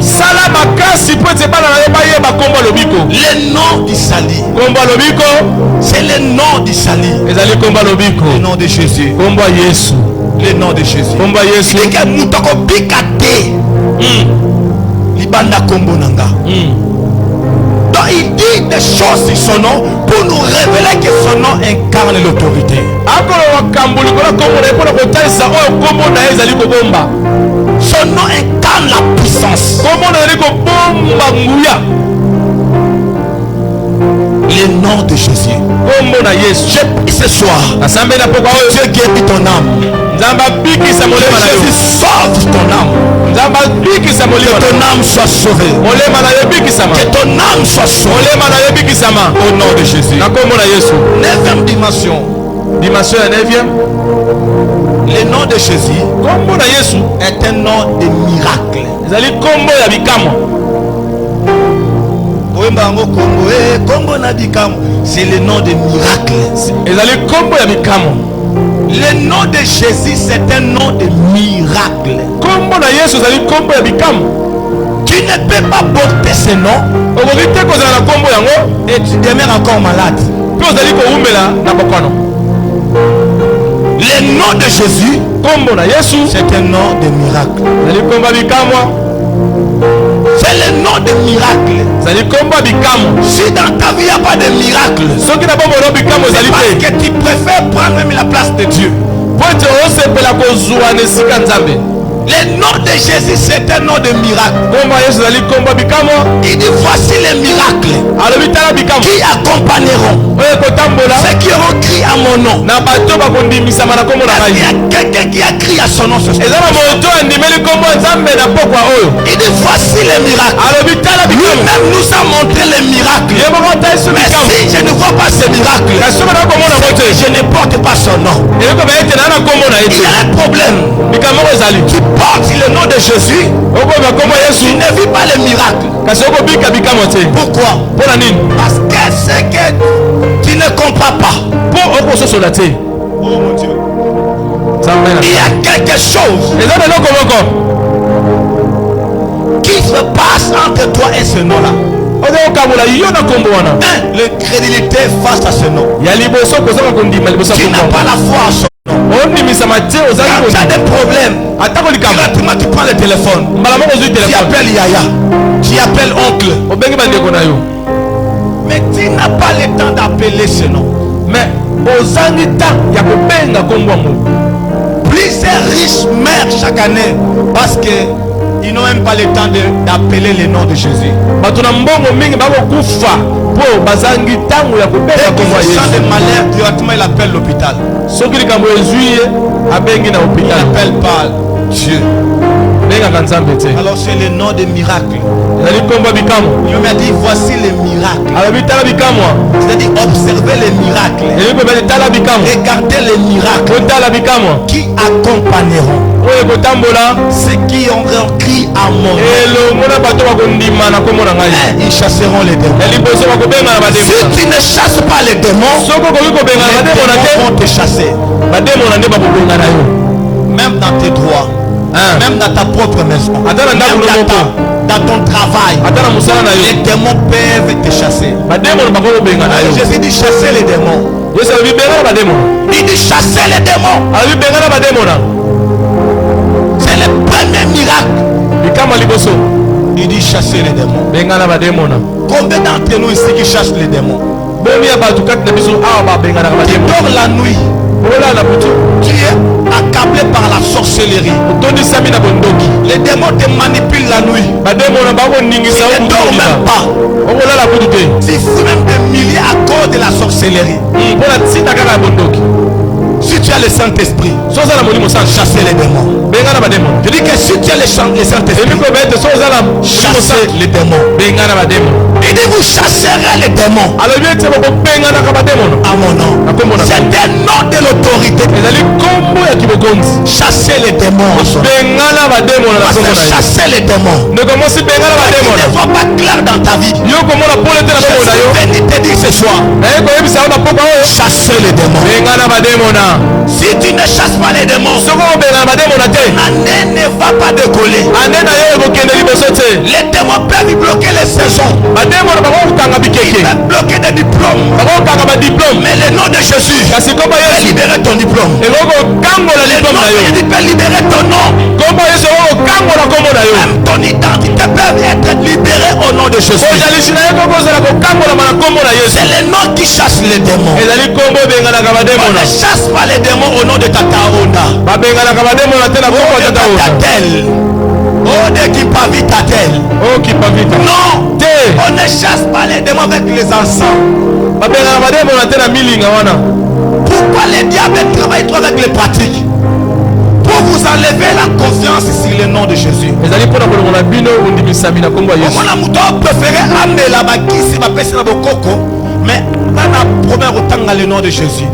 Le nom du sali, c'est le nom du sali. Le nom de Jésus. Le nom de Jésus. Il dit que nous t'avons bicate. Libanda kombo nanga. Donc il dit des choses sur son nom pour nous révéler que son nom incarne l'autorité. Son nom incarne la puissance. Le nom de Jésus. Je prie ce soir, Dieu guérit ton âme. Jésus sauve ton âme. Que ton âme soit sauvée. Que ton âme soit sauvée. Au nom de Jésus. 9e dimension. Dimension ya 9e. Le nom de Jésus Kombo na Yesu est un nom de miracle. Ezali kombo ya bikamwa. Kombo na bikamwa. C'est le nom de miracle. Ezali kombo ya bikamwa. Le nom de Jésus c'est un nom de miracle. Kombo na Yesu ezali kombo ya bikamwa. Tu ne peux pas porter ce nom et tu demeures encore malade. Le nom de Jésus, c'est un nom de miracle. C'est le nom de miracle. Si dans ta vie il n'y a pas de miracle, c'est parce que tu préfères prendre même la place de Dieu. Le nom de Jésus c'est un nom de miracle. Il dit voici les miracles qui accompagneront ceux qui auront crié à mon nom. Il y a quelqu'un qui a crié à son nom ce soir. Il dit voici les miracles. Lui-même nous a montré les miracles. Mais si je ne vois pas ces miracles, je ne porte pas son nom. Il y a un problème. Tu portes le nom de Jésus, tu ne vis pas les miracles. Pourquoi? Parce que c'est que tu ne comprends pas. Oh mon Dieu. Il y a quelque chose qui se passe entre toi et ce nom-là. Le crédulité face à ce nom. Tu n'as pas la foi à son nom. Quand tu as des problèmes, gratuitement tu prends le téléphone, tu appelles Yaya, tu appelles oncle, mais tu n'as pas le temps d'appeler ce nom. Plusieurs riches meurent chaque année parce qu'ils n'ont même pas le temps d'appeler le nom de Jésus. Dès qu'il sent des malheurs, directement il appelle l'hôpital. Il n'appelle pas Dieu. Alors c'est le nom de miracle. Il m'a dit voici les miracles. C'est-à-dire observez les miracles. Regardez les miracles qui accompagneront ceux qui ont cri à mon nom. Ils chasseront les démons. Si tu ne chasses pas les démons, les démons vont te chasser. Même dans tes droits, même dans ta propre maison, même dans ton travail, les démons peuvent te chasser. Jésus dit chasser les démons. Il dit chasser les démons. C'est le premier miracle. Il dit chasser les démons. Combien d'entre nous ici qui chassent les démons? Tu dors la nuit. Tu es accablé par la sorcellerie. Les démons te manipulent la nuit. Ils ne dorment même pas. Tu fous même des milliers à cause de la sorcellerie. Si tu as le Saint-Esprit, chasser les démons. Je dis que si tu as le Saint-Esprit, chasser les démons. Il dit vous chasserez les démons à mon nom. C'est un nom de l'autorité. Chasser les démons. Parce que chasser les démons. Tu ne vois pas clair dans ta vie. Je suis venu te dire ce soir, chasser les démons. Si tu ne chasses pas les démons, l'année ne va pas décoller. Les démons peuvent bloquer les saisons. Ils peuvent bloquer des diplômes. Mais le nom de Jésus peut libérer ton diplôme. Le nom de Jésus peut libérer ton nom. Même ton identité peut être libérée au nom de Jésus. C'est le nom qui chasse les démons. On ne chasse pas les démons au nom de Tata Honda. Oh de Kipavitatel. Non, on ne chasse pas les démons avec les encens. Pourquoi les diables travaillent trop avec les pratiques? Pour vous enlever la confiance sur le nom de Jésus. On a préféré amener la bakisi, ma pesi na bokoko. Mais dans la première autant dans le nom de Jésus.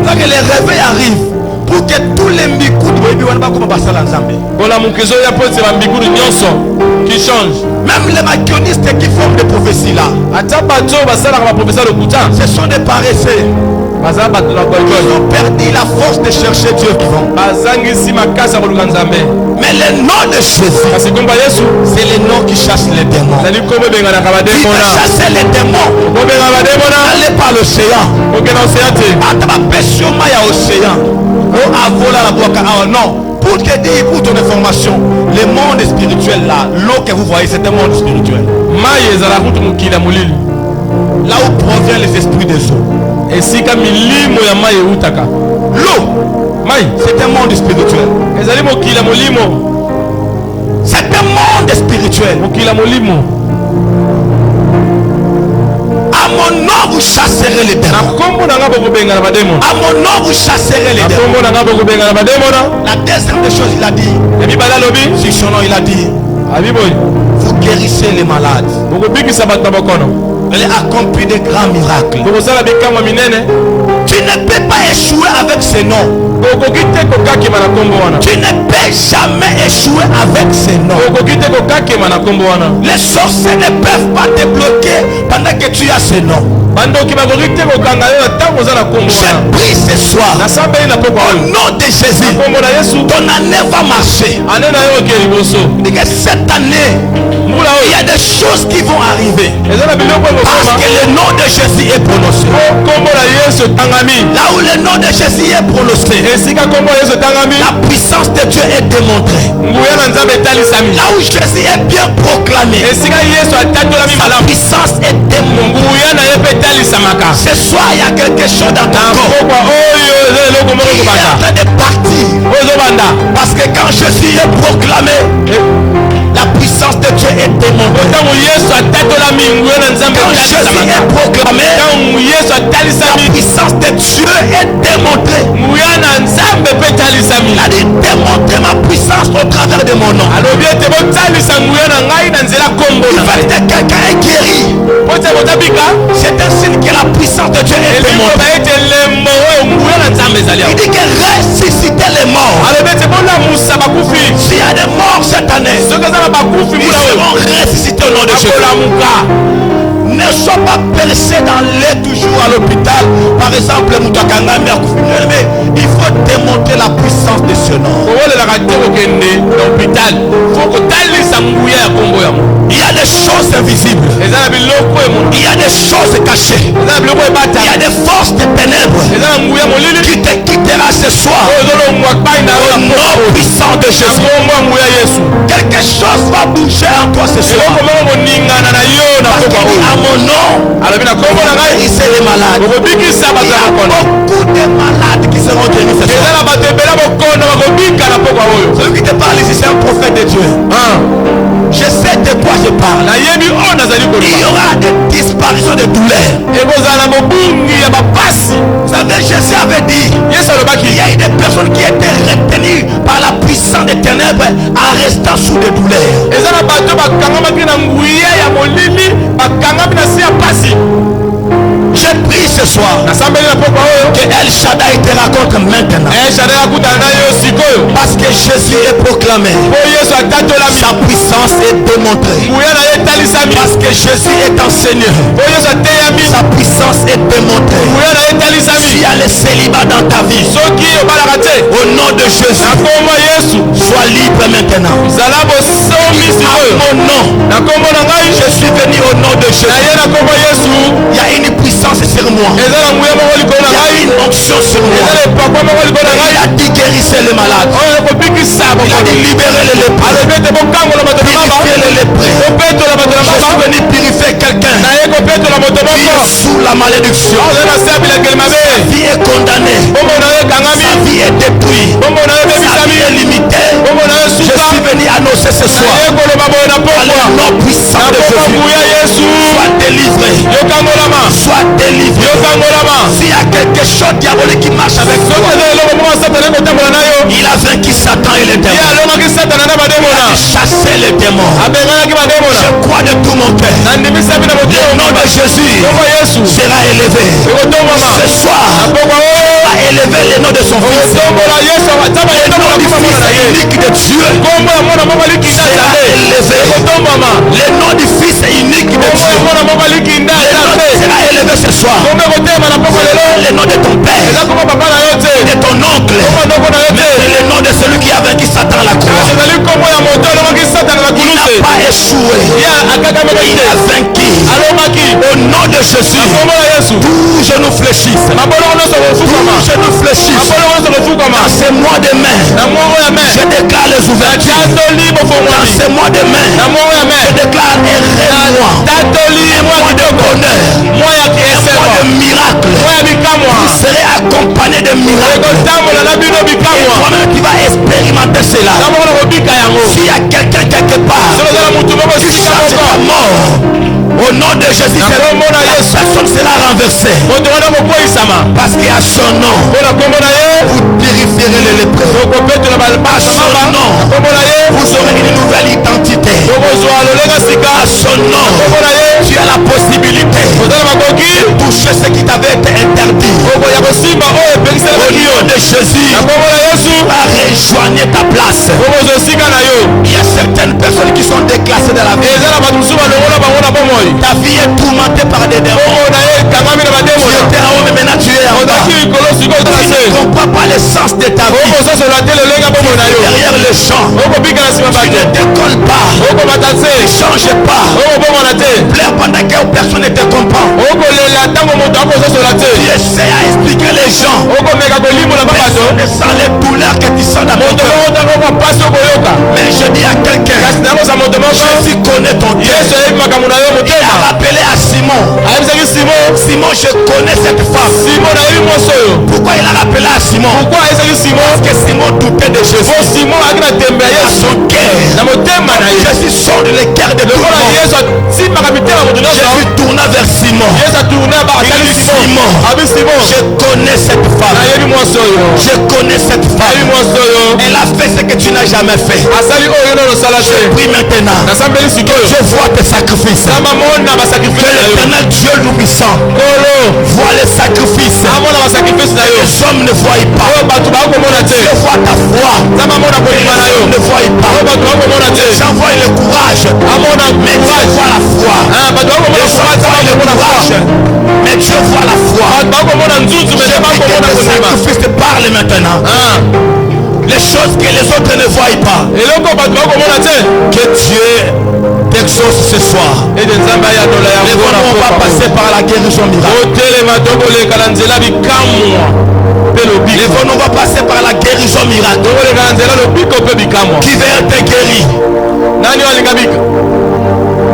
Là que les réveils arrivent pour que tous les micous qui changent. Même les maquillonistes qui font des prophéties là, ce sont des paresseux. Ils ont perdu la force de chercher Dieu vivant. Mais le nom de Jésus, c'est le nom qui chasse les démons. Si tu chasses les démons, allez par l'océan. Non. Pour te dire, pour ton information, le monde spirituel là, l'eau que vous voyez, c'est un monde spirituel. Là où proviennent les esprits des eaux. L'eau, c'est un monde spirituel. C'est un monde spirituel. À mon nom vous chasserez les démons. À mon nom vous chasserez les démons. La deuxième des choses, il a dit, sur son nom il a dit, vous guérissez les malades. Elle a accompli de grands miracles. Tu ne peux pas échouer avec ce nom. Tu ne peux jamais échouer avec ce nom. Les sorciers ne peuvent pas te bloquer pendant que tu as ce nom. Je prie ce soir au nom de Jésus. Ton année va marcher. Et que cette année, il y a des choses qui vont arriver. Parce que le nom de Jésus est prononcé. Là où le nom de Jésus est prononcé, la puissance de Dieu est démontrée. Là où Jésus est bien proclamé, la puissance est démontrée. Ce soir, il y a quelque chose dans ton corps qui est en train de partir. Parce que quand Jésus est proclamé, la puissance de Dieu est démontrée. Quand Jésus est proclamé, la puissance de Dieu est démontrée. Il a dit démontrer ma puissance au travers de mon nom. Il fallait que quelqu'un est guéri. C'est un signe que la puissance de Dieu est démontrée. Il dit que ressusciter les morts. S'il y a des morts cette année, ils seront ressuscités au nom de Jésus. Ne sois pas percé dans l'air toujours à l'hôpital. Par exemple, il faut démontrer la puissance de ce nom. Il y a des choses invisibles. Il y a des choses cachées. Il y a des forces de ténèbres qui te quittera ce soir. Au nom puissant de Jésus. Quelque chose va bouger en toi ce soir. Parce qu'il à mon nom, il c'est les malades. Il y a beaucoup de malades qui seront guéris ce soir. Celui qui te parle ici, c'est un prophète de Dieu. Je sais de quoi je parle. Il y aura des disparitions de douleurs. Vous savez, Jésus avait dit qu'il y a eu des personnes qui étaient retenues par la puissance des ténèbres en restant sous des douleurs. Je prie ce soir que El Shaddai te raconte maintenant. Parce que Jésus est proclamé. Sa puissance est démontrée. Parce que Jésus est enseigné. Sa puissance est démontrée. S'il y a le célibat dans ta vie, au nom de Jésus, sois libre maintenant. À mon nom, je suis venu au nom de Jésus. Il y a une puissance sur moi. Il y a une onction sur moi. Il a dit guérissez les malades. Il a dit libérez les lépreux. Purifiez les lépreux. Je suis venu purifier quelqu'un qui est sous la malédiction. Sa vie est condamnée. Sa vie est détruite. Sa vie est limitée. Je suis venu annoncer ce soir le nom puissant de Jésus. Sois délivré. Sois délivré. S'il y a quelque chose diabolique qui marche avec toi, il a vaincu Satan et les démons. Il a chassé les démons. Je crois crois de tout mon cœur. Le nom de Jésus sera élevé. Ce soir, a élevé le nom de son fils. Le nom du fils unique de Dieu sera élevé. Le nom du fils unique de Dieu sera élevé ce soir. Le nom de ton père, de ton oncle, le nom de celui qui a vaincu Satan à la croix. Il n'a pas échoué. Il a vaincu. Au nom de Jésus, tout genou fléchisse. Tout genou fléchisse. Dans ces mois de mai, je déclare les ouvertures. Dans ces mois de mai, je déclare un mois de bonheur, un mois de miracle. Vous serez accompagné de miracles. Et toi-même tu vas expérimenter cela. S'il y a quelqu'un quelque part qui cherche la mort, au nom de Jésus, personne sera renversé. Parce qu'à son nom, vous purifierez les lépreux. À son nom, vous aurez une nouvelle identité. À son nom, tu as la possibilité de toucher ce qui t'avait été interdit. Au nom de Jésus, rejoignez ta place. Il y a certaines personnes qui sont déclassées de la vie. Ta vie est tourmentée par des démons. Tu étais en haut, mais maintenant tu es en bas. Tu ne comprends pas le sens de ta vie. Derrière le champ, tu ne décolles pas. Tu ne changes pas. Pleure pendant que personne ne te comprend. Tu essaies à expliquer les gens. Personne ne sent les douleurs que tu sens dans ton cœur. Mais je dis à quelqu'un, Jésus connaît ton Dieu. Il a rappelé à Simon. Simon, je connais cette femme. Pourquoi il a rappelé à Simon? Parce que Simon doutait de Jésus. À son cœur, Jésus sonde le cœur de tout le monde. Jésus tourna vers Simon. Il dit Simon, je connais cette femme. Je connais cette femme. Elle a fait ce que tu n'as jamais fait. Je prie maintenant. Je vois tes sacrifices. Que l'éternel Dieu Tout-Puissant voit les sacrifices. Les hommes ne voient pas. Je vois ta foi. Les hommes ne voient pas. Les gens voient le courage. Mais Dieu voit la foi. Les gens voient le courage. Mais Dieu voit la foi. Je prie que tes sacrifices te parlent maintenant. Les choses que les autres ne voient pas. Que Dieu t'exauce ce soir. Et on va passer par la guérison miracle. On va passer par la guérison miracle. Qui veut être guéri?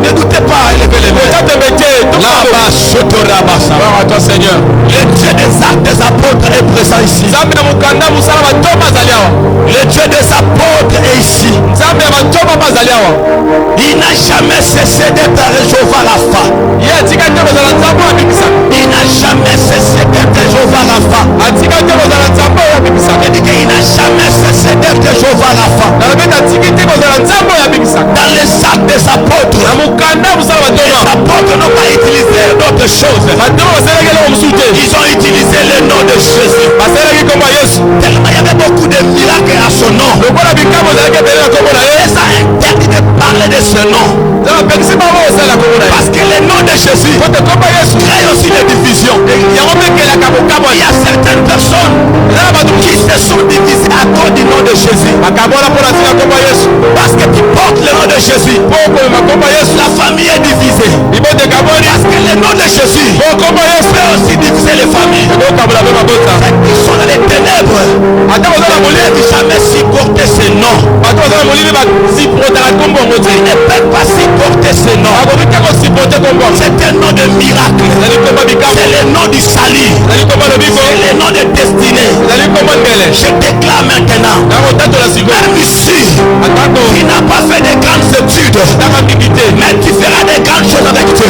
Ne doutez pas, élevez les mains. Toi, Seigneur. Le Dieu des actes des apôtres est présent ici. Le Dieu des apôtres est ici. Il n'a jamais cessé d'être Jéhovah Rapha. Il n'a jamais cessé d'être Jéhovah Rapha. Il n'a jamais cessé d'être Jéhovah Rapha. Dans les actes des apôtres, les apôtres n'ont pas utilisé d'autres choses. Ils ont utilisé le nom de Jésus. Tellement il y avait beaucoup de miracles à son nom. Et ça interdit de parler de ce nom. Parce que le nom de Jésus crée aussi des divisions. Il y a certaines personnes qui se sont divisées à cause du nom de Jésus. Parce que tu portes le nom de Jésus, la famille est divisée. Parce que le nom de Jésus peut aussi diviser les familles. Ils sont dans les ténèbres. Ils ne jamais supporter ce nom. Ils ne peuvent pas supporter ce nom. C'est un nom de miracle. C'est le nom du salut. C'est le nom de destinée. Je déclare maintenant, même ici, tu n'as pas fait de grandes études, mais tu feras de grandes choses avec Dieu.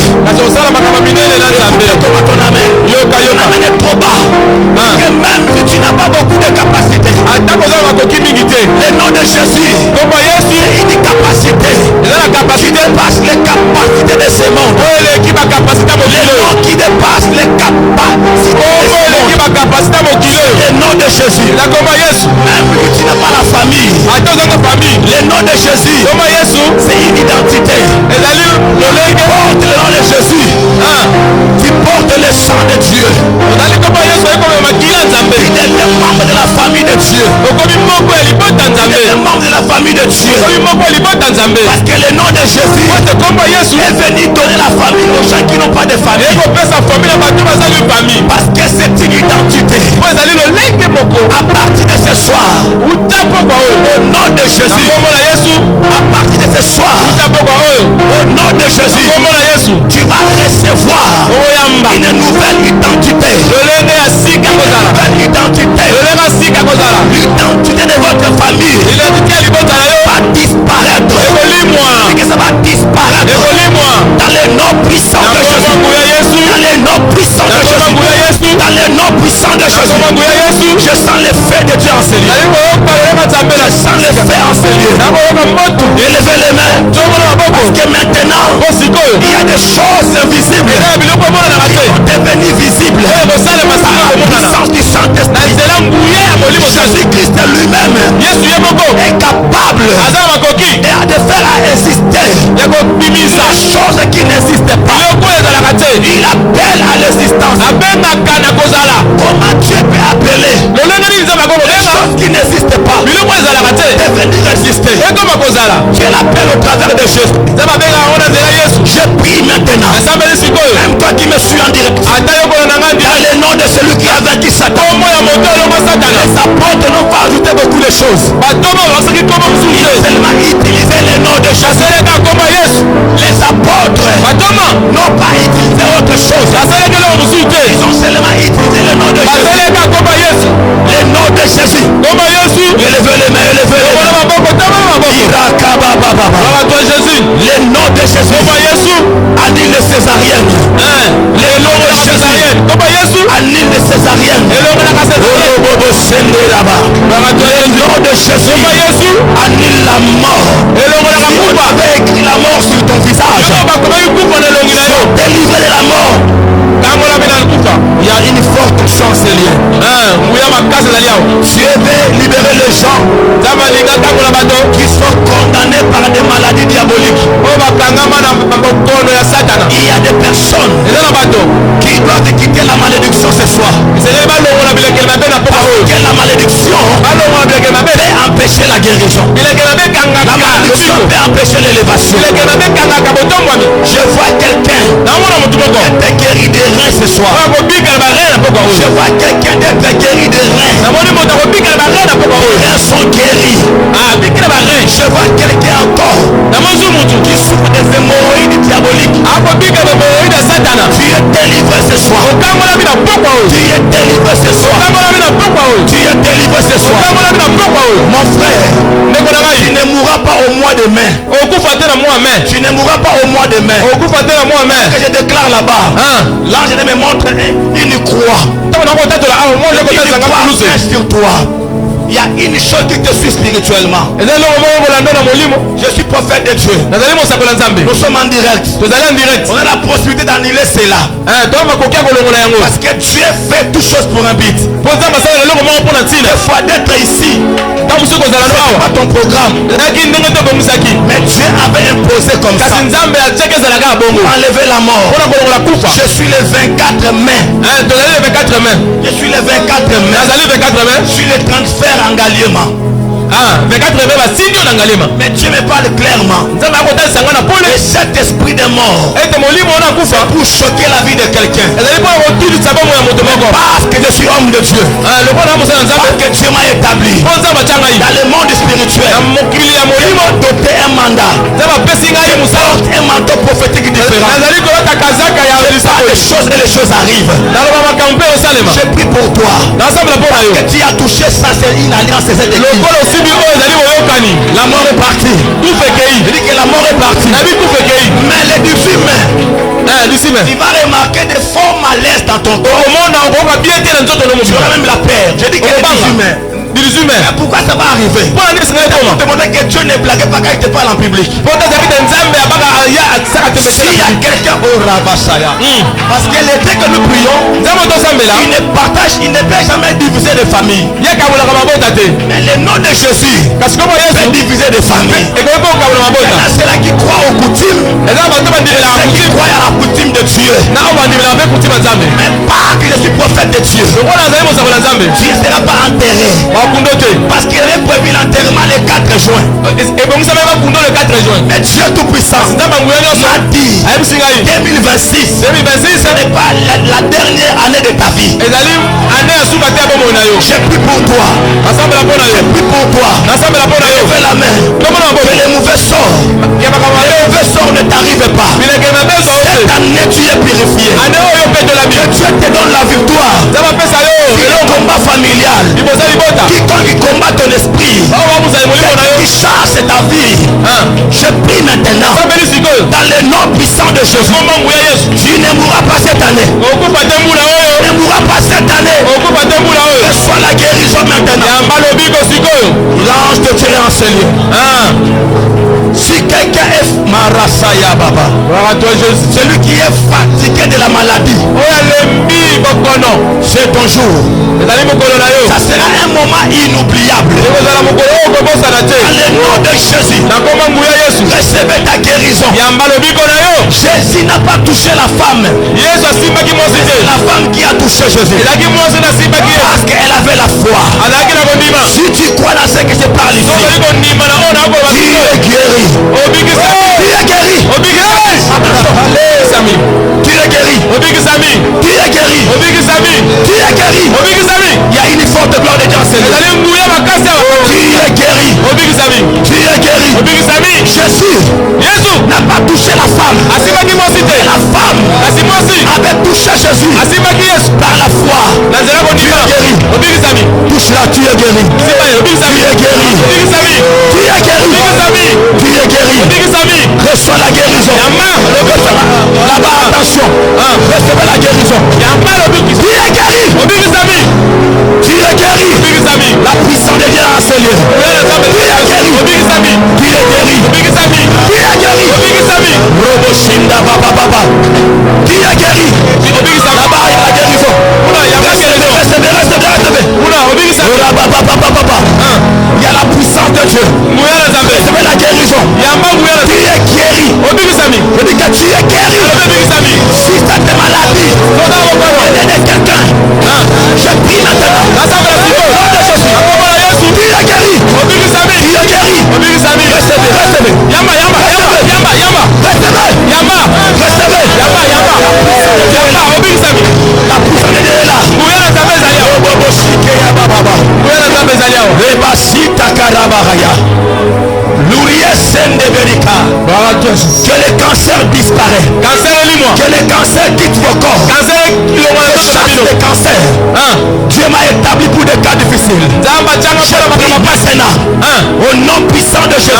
Ton amène est trop bas. Que même si tu n'as pas beaucoup de capacités, le nom de Jésus est une capacité. Tu dépasses les capacités. Jésus. Même que tu n'as pas la famille. Le nom de Jésus, c'est une identité. Tu portes le nom de Jésus. Tu portes le sang de Dieu. Tu es le membre de la famille de Dieu. Tu es le membre de la famille de Dieu. Parce que le nom de Jésus est venu donner la famille aux gens qui n'ont pas de famille. Parce que c'est une identité. À partir de ce soir, au nom de Jésus, à partir de ce soir, au nom de Jésus, tu vas recevoir une nouvelle identité. Une nouvelle identité. L'identité de votre famille va disparaître. Et que ça va disparaître dans le nom puissant de Jésus. Dans le nom puissant de Jésus. Dans le nom puissant de Jésus. Je sens le feu de Dieu en ce lieu. Je sens le feu en ce lieu. Élevez les mains. Parce que maintenant, il y a des choses invisibles qui vont devenir visibles. La puissance du Saint-Esprit. Jésus-Christ lui-même est capable de faire exister les choses qui n'existent pas. Il appelle à l'existence. Comment Dieu peut appeler les choses qui n'existent pas devenir exister? Dieu l'appelle au travers de Jésus. Je prie maintenant, même toi qui me suis en direct, dans le nom de celui qui a vaincu Satan, les apôtres n'ont pas ajouté beaucoup de choses. Ils ont seulement utilisé le nom de Jésus. Les apôtres n'ont pas utilisé autre chose. Ils ont seulement utilisé le nom de Jésus. Le nom de Jésus. Élevez les mains, élevez les mains. Le nom de Jésus annule les césariennes. Le nom de Jésus annule les césariennes. Le nom de Jésus annule la mort. Si on avait écrit la mort sur ton visage, délivré de la mort. Il y a une forte chance liée. Dieu veut libérer les gens qui sont condamnés par des maladies diaboliques. Il y a des personnes qui doivent quitter la malédiction ce soir. Parce que la malédiction peut empêcher la guérison. La malédiction peut empêcher l'élévation. Je vois quelqu'un qui est guéri des reins ce soir. Je vois quelqu'un d'être guéri des reins. Les reins sont guéris. Je vois quelqu'un encore qui souffre des hémorroïdes diaboliques. Tu es délivré ce soir. Tu es délivré ce soir. Tu es délivré ce soir. Mon frère, tu ne mourras pas au mois de mai. Tu ne mourras pas au mois de mai. Que je déclare là-bas. L'ange me montre une croix. Une croix sur toi. Il y a une chose qui te suit spirituellement. Je suis prophète de Dieu. Nous sommes en direct. On a la possibilité d'annuler cela. Parce que Dieu fait toutes choses pour un but. Des fois d'être ici, c'est pas ton programme. Mais Dieu avait imposé comme ça. Enlever la mort. Je suis le 24 mai. Je suis le 24 mai. Je suis le transfert en Galiema. Mais Dieu me parle clairement. Et cet esprit de mort, c'est pour choquer la vie de quelqu'un. Parce que je suis homme de Dieu. Parce que Dieu m'a établi dans le monde spirituel. Il m'a doté un mandat. Porte un manteau prophétique différent. Les choses et les choses arrivent. Je prie pour toi. Parce que tu as touché ça, c'est une alliance. La mort est partie. Je dis que la mort est partie. Mais le 18 mai, tu vas remarquer des forts malaises dans ton corps. Tu auras même la peur. Je dis que le 18 mai, humains. Pourquoi ça va arriver? Pour demander que Dieu ne blague pas quand il te parle en public. S'il y a quelqu'un au Rabashaya, parce que les dès que nous prions, il ne partage, il ne peut jamais diviser de famille. Mais le nom de Jésus peut diviser de famille. C'est là qui croit aux coutumes, qui croit à la coutume de Dieu. Mais pas que je suis prophète de Dieu. Dieu ne sera pas enterré. Parce qu'il avait prévu l'enterrement le 4 juin. Mais Dieu Tout-Puissant m'a dit 2026, ce n'est pas la dernière année de ta vie. J'ai pris pour toi. J'ai pris pour toi. Lève la main. Que les mauvais sorts ne t'arrivent pas. Cette année tu es purifié. Que Dieu te donne la victoire. Le combat familial. Quiconque combat ton esprit, qui chasse ta vie, je prie maintenant dans le nom puissant de Jésus. Tu ne mourras pas cette année. Tu ne mourras pas cette année. Reçois la guérison maintenant. L'ange te tire en ce lieu. Si quelqu'un est Marasaya Baba, celui qui est fatigué de la maladie, c'est ton jour. Ça sera un moment inoubliable. Dans le nom de Jésus, recevez ta guérison. Jésus n'a pas touché la femme. C'est la femme qui a touché Jésus. Parce qu'elle avait la foi. Si tu crois dans ce que je parle ici, tu es guéri. Tu es guéri. Tu es guéri. Tu es guéri. Tu es guéri. Il y a une forte gloire de Dieu en Seigneur. Tu es guéri. Tu es guéri. Jésus n'a pas touché la femme. La femme avait touché Jésus par la foi. Tu es guéri. Touche-la, tu es guéri. Tu es guéri. Tu es guéri. Tu es guéri. Reçois la guérison. Là-bas, attention. Recevez la guérison. Tu es guéri. Tu es guéri. La puissance de Dieu a enseigné. Tu es guéri. Tu es guéri. Tu es guéri. Roboshinda Baba Baba. Tu es guéri. Là-bas, il y a la guérison. Recevez. Il y a la puissance de Dieu. Recevez la guérison. Tu es guéri. Je dis que tu es guéri. Si cette maladie est de quelqu'un, je prie maintenant. Tu es guéri. Tu es guéri. Recevez. La puissance de Dieu est là. Que le cancer disparaît. Que le cancer quitte vos corps. Chasse le cancer. Dieu m'a établi pour des cas difficiles. Je prie maintenant au nom puissant de Jésus.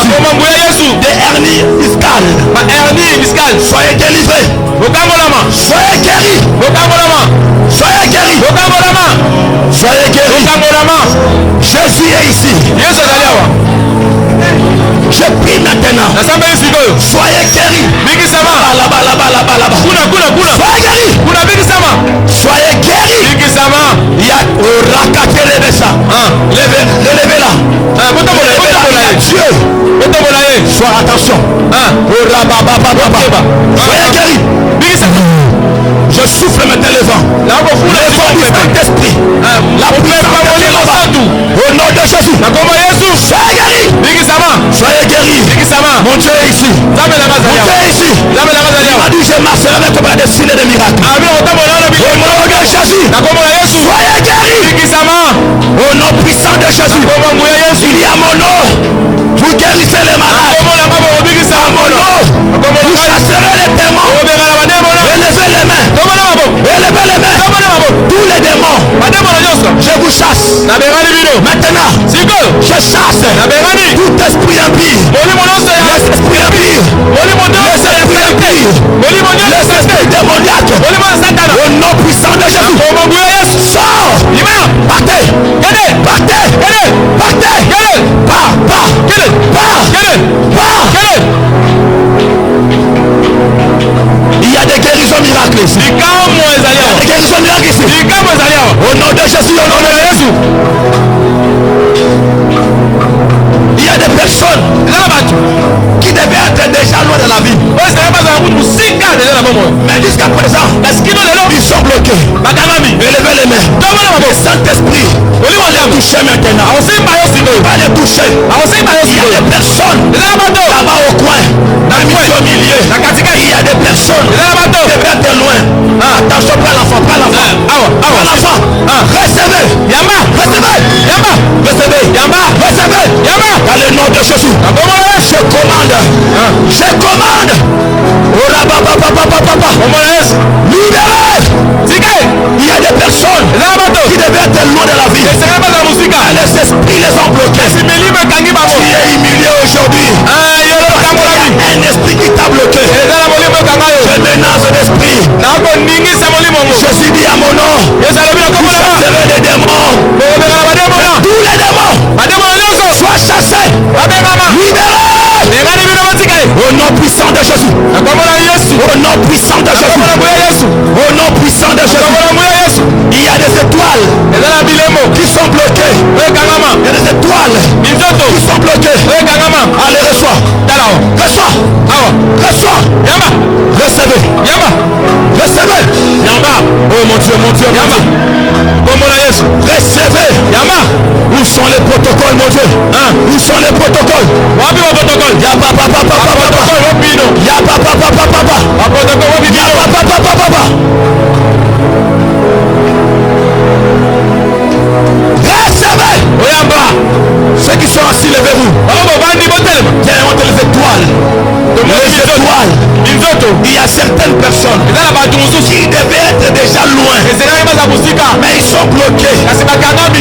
Des hernies fiscales. Soyez délivrés. Soyez guéris. Soyez guéris. Soyez guéris. Jésus est ici. Je prie maintenant. Soyez guéris. Soyez guéris. Soyez guéris. Il y a levez-la. Dieu. Sois attention. Soyez guéris. Je souffle de Jésus, au nom de Jésus. Il y a des personnes qui devaient être déjà loin de la vie. Mais jusqu'à présent, ils sont bloqués. Élevez les mains. Le Saint-Esprit va les toucher maintenant. Va les toucher. Il y a des personnes là-bas au coin, au milieu. Il y a des personnes qui devaient être loin. Attention, prends l'enfant. Recevez. Dans le nom de Jésus. Je commande. Libérez. Il y a des personnes qui devaient être loin de la vie. Les esprits les ont bloqués. Tu es humilié aujourd'hui. Un esprit qui t'a bloqué. Je menace l'esprit. Jésus dit à mon nom. Chasserez les démons. Tous les démons. Sois chassés. Libérés. Au nom puissant de Jésus. Au nom puissant de Jésus. Au nom puissant de Jésus. Il y a des étoiles qui sont bloquées. Il y a des étoiles qui sont bloquées. Allez, reçois. Recevez. Oh mon Dieu. Recevez. Où sont les protocoles, mon Dieu? Où sont les protocoles? Recevez. Ceux qui sont assis, levez-vous. Tiens, on te les étoiles. Il y a certaines personnes qui devaient être déjà loin, mais ils sont bloqués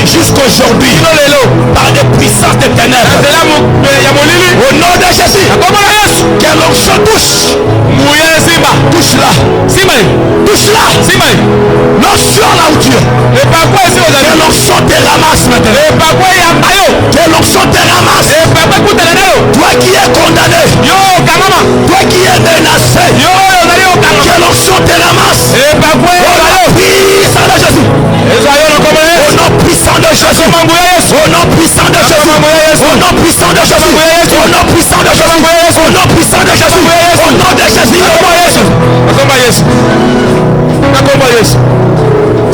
jusqu'aujourd'hui par des puissances des ténèbres. Au nom de Jésus, que l'onction touche. Touche-la. L'onction là où tu es. Que l'onction te ramasse maintenant. Que l'onction te ramasse. Toi qui es condamné. Toi qui es menacé. Que l'onction te ramasse. Au nom puissant de Jésus. Au nom puissant de Jésus. Au nom puissant de Jésus. Au nom puissant de Jésus. Au nom puissant de Jésus. Au nom de Jésus.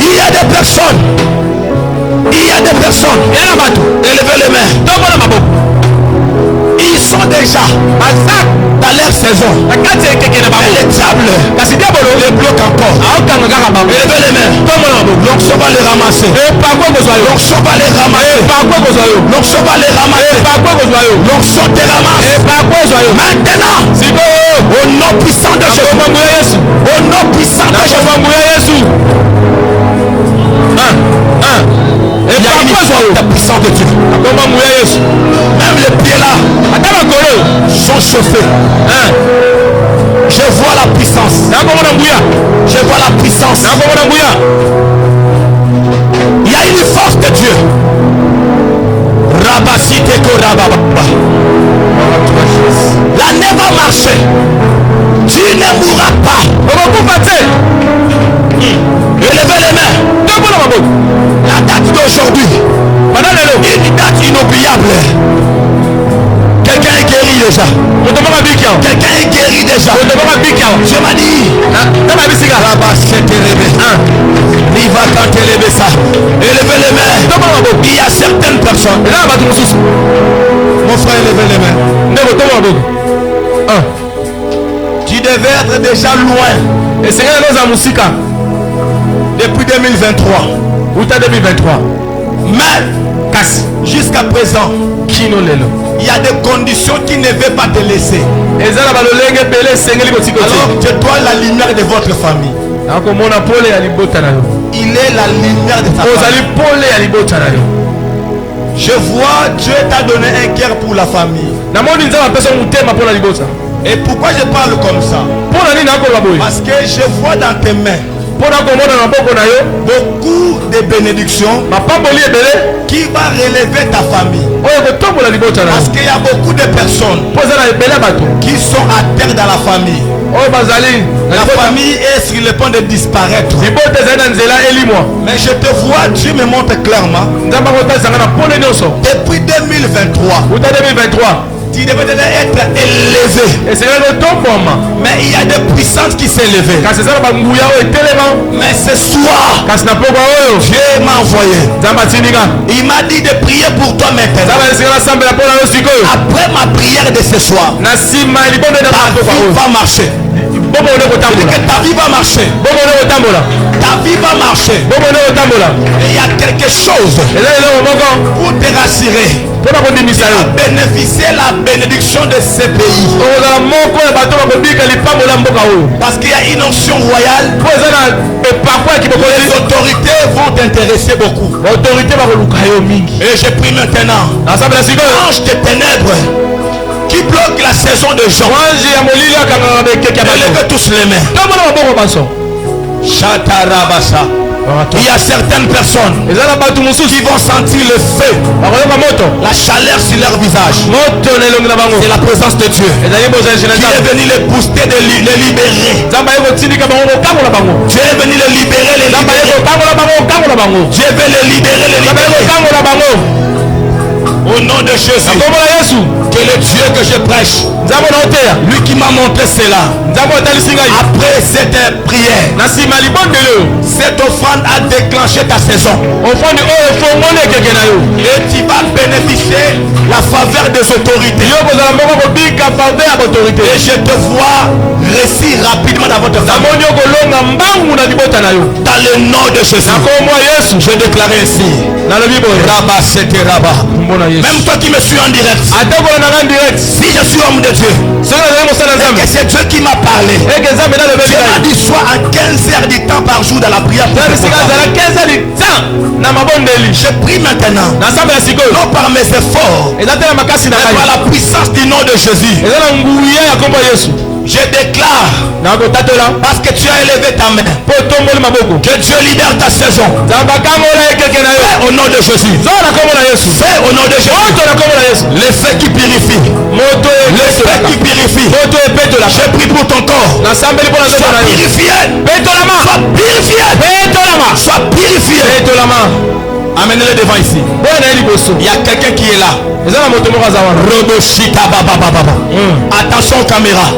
Il y a des personnes. Élevez les mains. Ils sont déjà dans leur saison. Mais le diable les bloque encore. Élevez les mains. L'onction va les ramasser. L'onction va les ramasser. L'onction va les ramasser. L'onction te ramasse. Maintenant, au nom puissant de Jésus. Au nom puissant de Jésus. Il y a une forte puissance de Dieu. Même les pieds là sont chauffés. Je vois la puissance. Je vois la puissance. Il y a une force de Dieu. La nez va marcher. Tu ne mourras pas. Élevez les mains. La date d'aujourd'hui, une date inoubliable. Quelqu'un est guéri déjà. Quelqu'un est guéri déjà. Je m'ai dit. Élevez les mains. Il y a certaines personnes. Mon frère, élevez les mains. Tu devais être déjà loin. Et c'est depuis 2023. Mais jusqu'à présent, il y a des conditions qui ne veulent pas te laisser. Alors je dois la lumière de votre famille. Il est la lumière de ta famille. Je vois Dieu t'a donné un cœur pour la famille. Et pourquoi je parle comme ça? Parce que je vois dans tes mains beaucoup de bénédictions qui va relever ta famille. Parce qu'il y a beaucoup de personnes qui sont à terre dans la famille. La famille est sur le point de disparaître. Mais je te vois, Dieu me montre clairement. Depuis 2023, tu devais être élevé. Mais il y a des puissances qui s'est élevées. Mais ce soir, Dieu m'a envoyé. Il m'a dit de prier pour toi maintenant. Après ma prière de ce soir, ta vie va marcher. Ta vie va marcher. Ta vie va marcher. Et il y a quelque chose pour te rassurer. Tu vas bénéficier la bénédiction de ce pays. Parce qu'il y a une onction royale. Les autorités vont t'intéresser beaucoup. Et je prie maintenant, ange des ténèbres qui bloque la saison de Jean, élevez tous les mains. Chatarabasa. Il y a certaines personnes qui vont sentir le feu, la chaleur sur leur visage. C'est la présence de Dieu qui est venu les booster, les libérer. Dieu est venu les libérer, les libérer. Dieu veut les libérer, les libérer. Au nom de Jésus, que le Dieu que je prêche, lui qui m'a montré cela, après cette prière, cette offrande a déclenché ta saison. Et tu vas bénéficier la faveur des autorités. Et je te vois réussir rapidement dans votre famille. Dans le nom de Jésus, je déclare ainsi. Rabat, c'était Rabat. Même toi qui me suis en direct, si je suis homme de Dieu, et que c'est Dieu qui m'a parlé, Dieu m'a dit sois à 15 heures du temps par jour dans la prière. Je prie maintenant, non par mes efforts, mais par la puissance du nom de Jésus. Je déclare, parce que tu as élevé ta main, que Dieu libère ta saison. Fais au nom de Jésus. Fais au nom de Jésus. Le feu qui purifie. Le feu qui purifie. Je prie pour ton corps. Sois purifié. Sois purifié. Sois purifié. Amenez-le devant ici. Il y a quelqu'un qui est là. Attention aux caméras.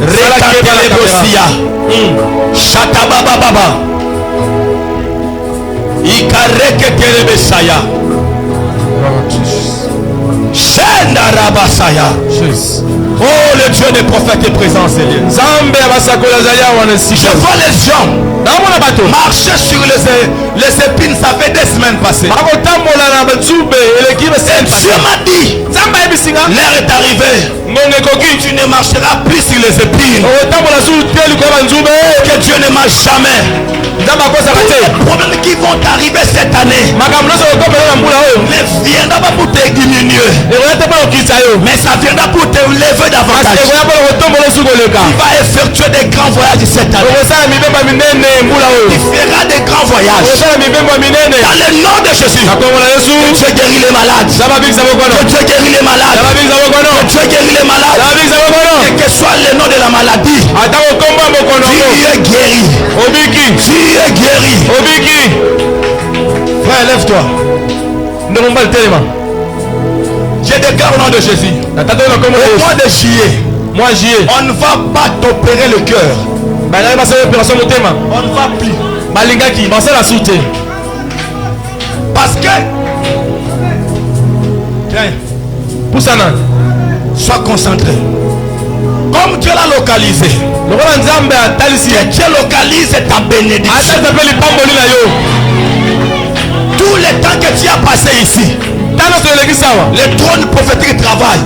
Rekatelebosia. Shatabababa. Ikareketelebesaya. Shendarabasaya. Oh, le Dieu des prophètes est présent, Seigneur. Je vois les gens marcher sur les épines, ça fait des semaines passées. Dieu m'a dit, l'heure est arrivée. Tu ne marcheras plus sur les épines. Que Dieu ne marche jamais. Tous les problèmes qui vont arriver cette année ne viendra pas pour te diminuer, mais ça viendra pour te lever davantage. Tu vas effectuer des grands voyages cette année. Tu feras des grands voyages dans le nom de Jésus. Que Dieu guérit les malades. Que Dieu guérit les malades. Que Dieu guérit les malades. Quel que soit le nom de la maladie, tu es guéri. Tu es guéri. Frère, lève-toi. Je déclare au nom de Jésus. Au mois de juillet, on ne va pas t'opérer le cœur. On ne va plus. Parce que sois concentré. Comme Dieu l'a localisé, que Dieu localise ta bénédiction. Tout le temps que tu as passé ici, les trônes prophétiques travaillent.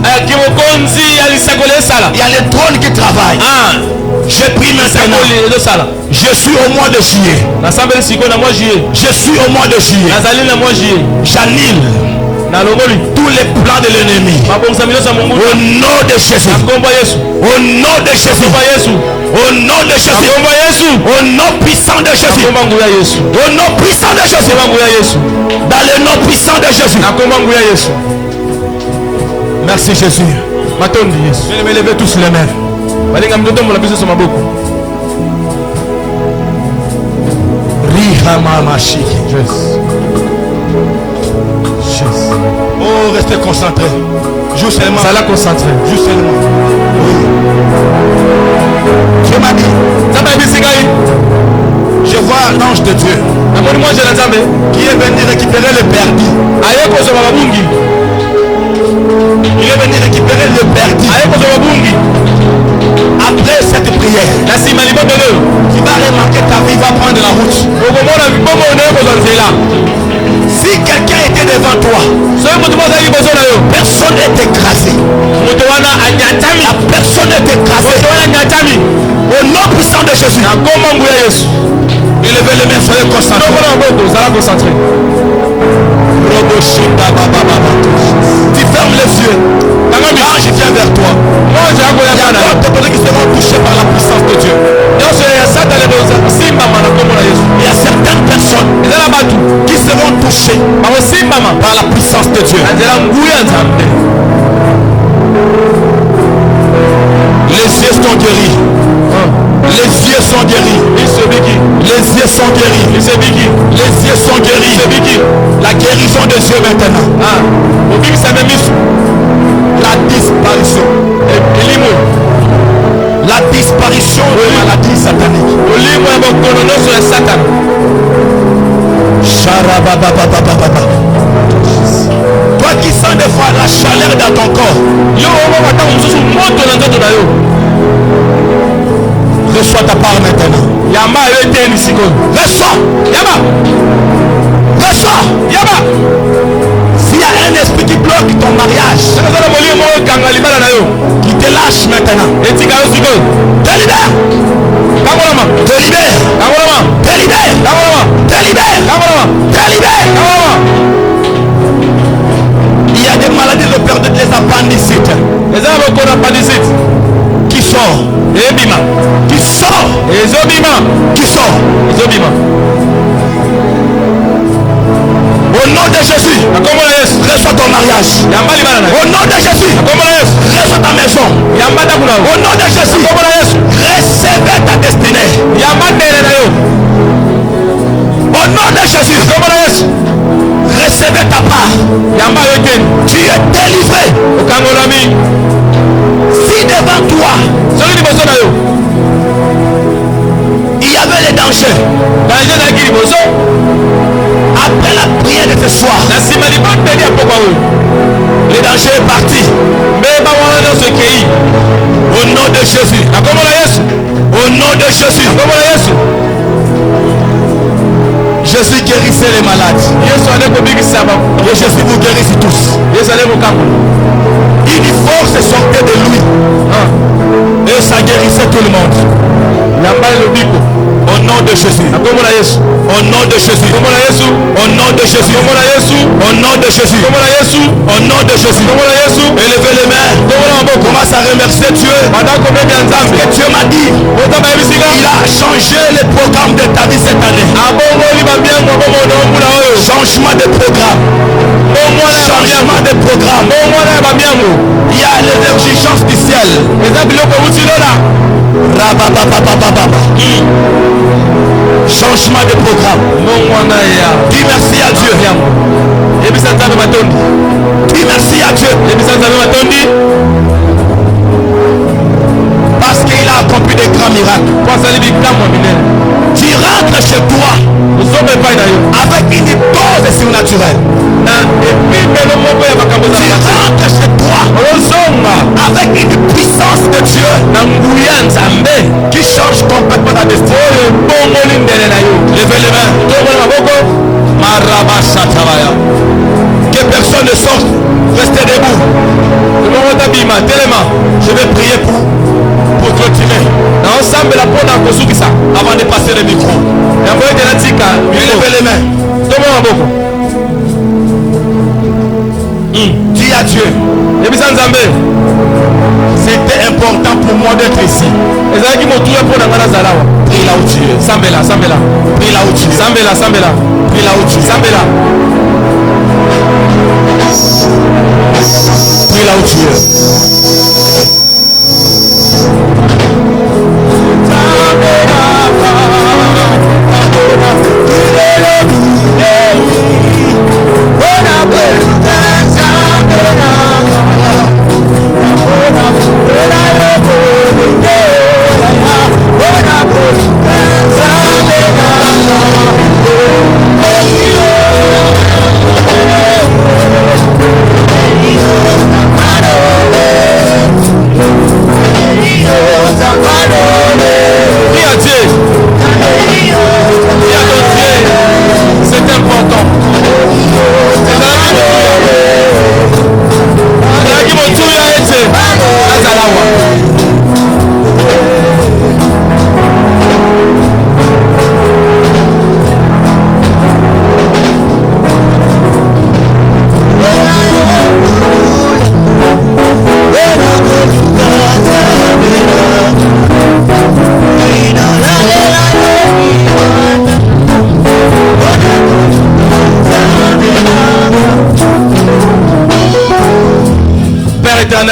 Il y a les trônes qui travaillent. Je prie maintenant. Je suis au mois de juillet. Je suis au mois de juillet. J'annule tous les plans de l'ennemi. Au nom de Jésus. Au nom de Jésus. Au nom de Jésus. Au nom puissant de Jésus. Au nom puissant de Jésus. Dans le nom puissant de Jésus. Merci Jésus. Je vais lever tous les mains. Oh, restez concentrés. Joue seulement. Ça l'a concentré. Joue seulement. Oui. Dieu m'a dit. Je vois l'ange de Dieu qui est venu récupérer le perdu. Il est venu récupérer le perdu. Après cette prière, tu vas remarquer ta vie va prendre la route. Si quelqu'un était devant toi, personne n'est écrasé. La personne est écrasée. Au nom puissant de Jésus. Élevez les mains, soyez concentrés. Tu fermes les yeux. L'ange vient vers toi. Il y a d'autres personnes qui seront touchées par la puissance de Dieu. Il y a certaines personnes qui seront touchées par la puissance de Dieu. Les yeux sont guéris. Les yeux sont guéris. Les yeux sont guéris. Les yeux sont guéris. La guérison des yeux maintenant. La disparition. La disparition de maladie satanique. Toi qui sens des fois la chaleur dans ton corps, reçois ta part maintenant. Reçois. Reçois. S'il y a un esprit qui bloque ton mariage, qui te lâche maintenant, te libère. Il y a des maladies de perte des appendicites. Qui sort. Au nom de Jésus, reçois ton mariage. Au nom de Jésus, reçois ta maison. Au nom de Jésus, recevez ta destinée. Au nom de Jésus, recevez ta part. Tu es délivré. Si devant toi il y avait les dangers, après la prière de ce soir, le danger est parti. Au nom de Jésus. Au nom de Jésus. Jésus guérissait les malades. Et Jésus vous guérissez tous. Une force sortait de lui. Et ça guérissait tout le monde. Au nom de Jésus. Au nom de Jésus. Au nom de Jésus. Au nom de Jésus. Au nom de Jésus. Élevez les mains. Commence à remercier Dieu. Parce que Dieu m'a dit, il a changé le programme de ta vie cette année. Changement de programme. Changement de programme. Il y a les exigences du ciel. Changement de programme. Dis merci à Dieu. Dis merci à Dieu. Parce qu'il a accompli des grands miracles. Tu rentres chez toi avec une dose surnaturelle. Tu rentres chez toi avec une puissance de Dieu qui change complètement ta destinée. Levez les mains. Que personne ne sorte. Restez debout. Je vais prier pour continuer. Avant de passer le micro. Levez les mains. Dis à Dieu. C'était important pour moi d'être ici. Prie là où tu es. Sambela. Prie là où tu es. Sambela. Prie là où tu es. Sambela. Prie là où tu es.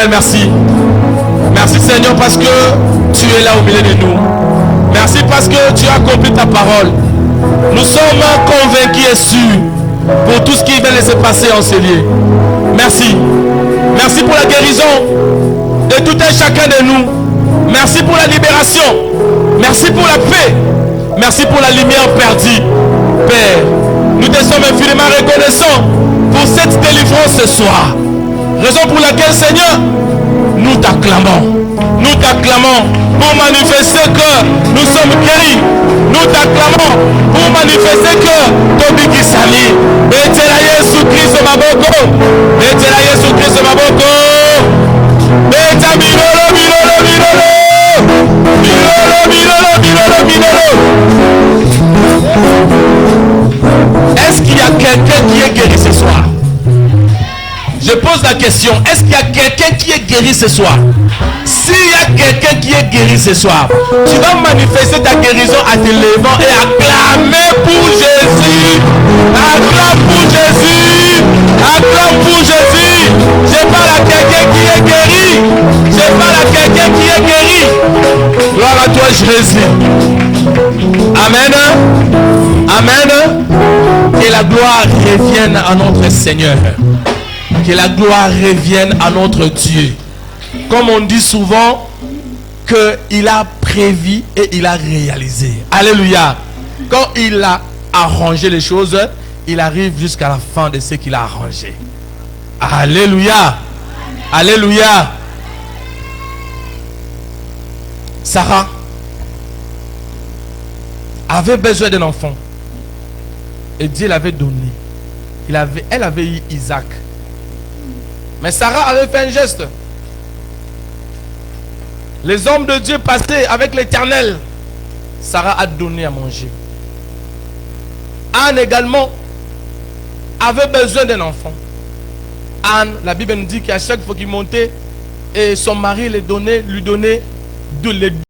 Merci. Merci Seigneur parce que tu es là au milieu de nous. Merci parce que tu as accompli ta parole. Nous sommes convaincus et sûrs pour tout ce qui va se passer en ce lieu. Merci. Merci pour la guérison de tout un chacun de nous. Merci pour la libération. Merci pour la paix. Merci pour la lumière perdue. Père, nous te sommes infiniment reconnaissants pour cette délivrance ce soir. Raison pour laquelle, Seigneur, nous t'acclamons pour manifester que nous sommes guéris. Nous t'acclamons pour manifester que Tobi Kisali, Betela Yesu Christ Maboko, Betela Yesu Christ Maboko, Beta Milolo. Est-ce qu'il y a quelqu'un qui est guéri ce soir? Je pose la question, est-ce qu'il y a quelqu'un qui est guéri ce soir? S'il y a quelqu'un qui est guéri ce soir, tu vas manifester ta guérison en te levant et acclamer pour Jésus. Acclame pour Jésus. Acclame pour Jésus. Je parle à quelqu'un qui est guéri. Je parle à quelqu'un qui est guéri. Gloire à toi Jésus. Amen. Amen. Que la gloire revienne à notre Seigneur. Que la gloire revienne à notre Dieu. Comme on dit souvent, qu'il a prévu et il a réalisé. Alléluia. Quand il a arrangé les choses, il arrive jusqu'à la fin de ce qu'il a arrangé. Alléluia. Alléluia. Sarah avait besoin d'un enfant. Et Dieu l'avait donné. Elle avait eu Isaac. Mais Sarah avait fait un geste. Les hommes de Dieu passaient avec l'Éternel. Sarah a donné à manger. Anne également avait besoin d'un enfant. Anne, la Bible nous dit qu'à chaque fois qu'il montait, et son mari lui donnait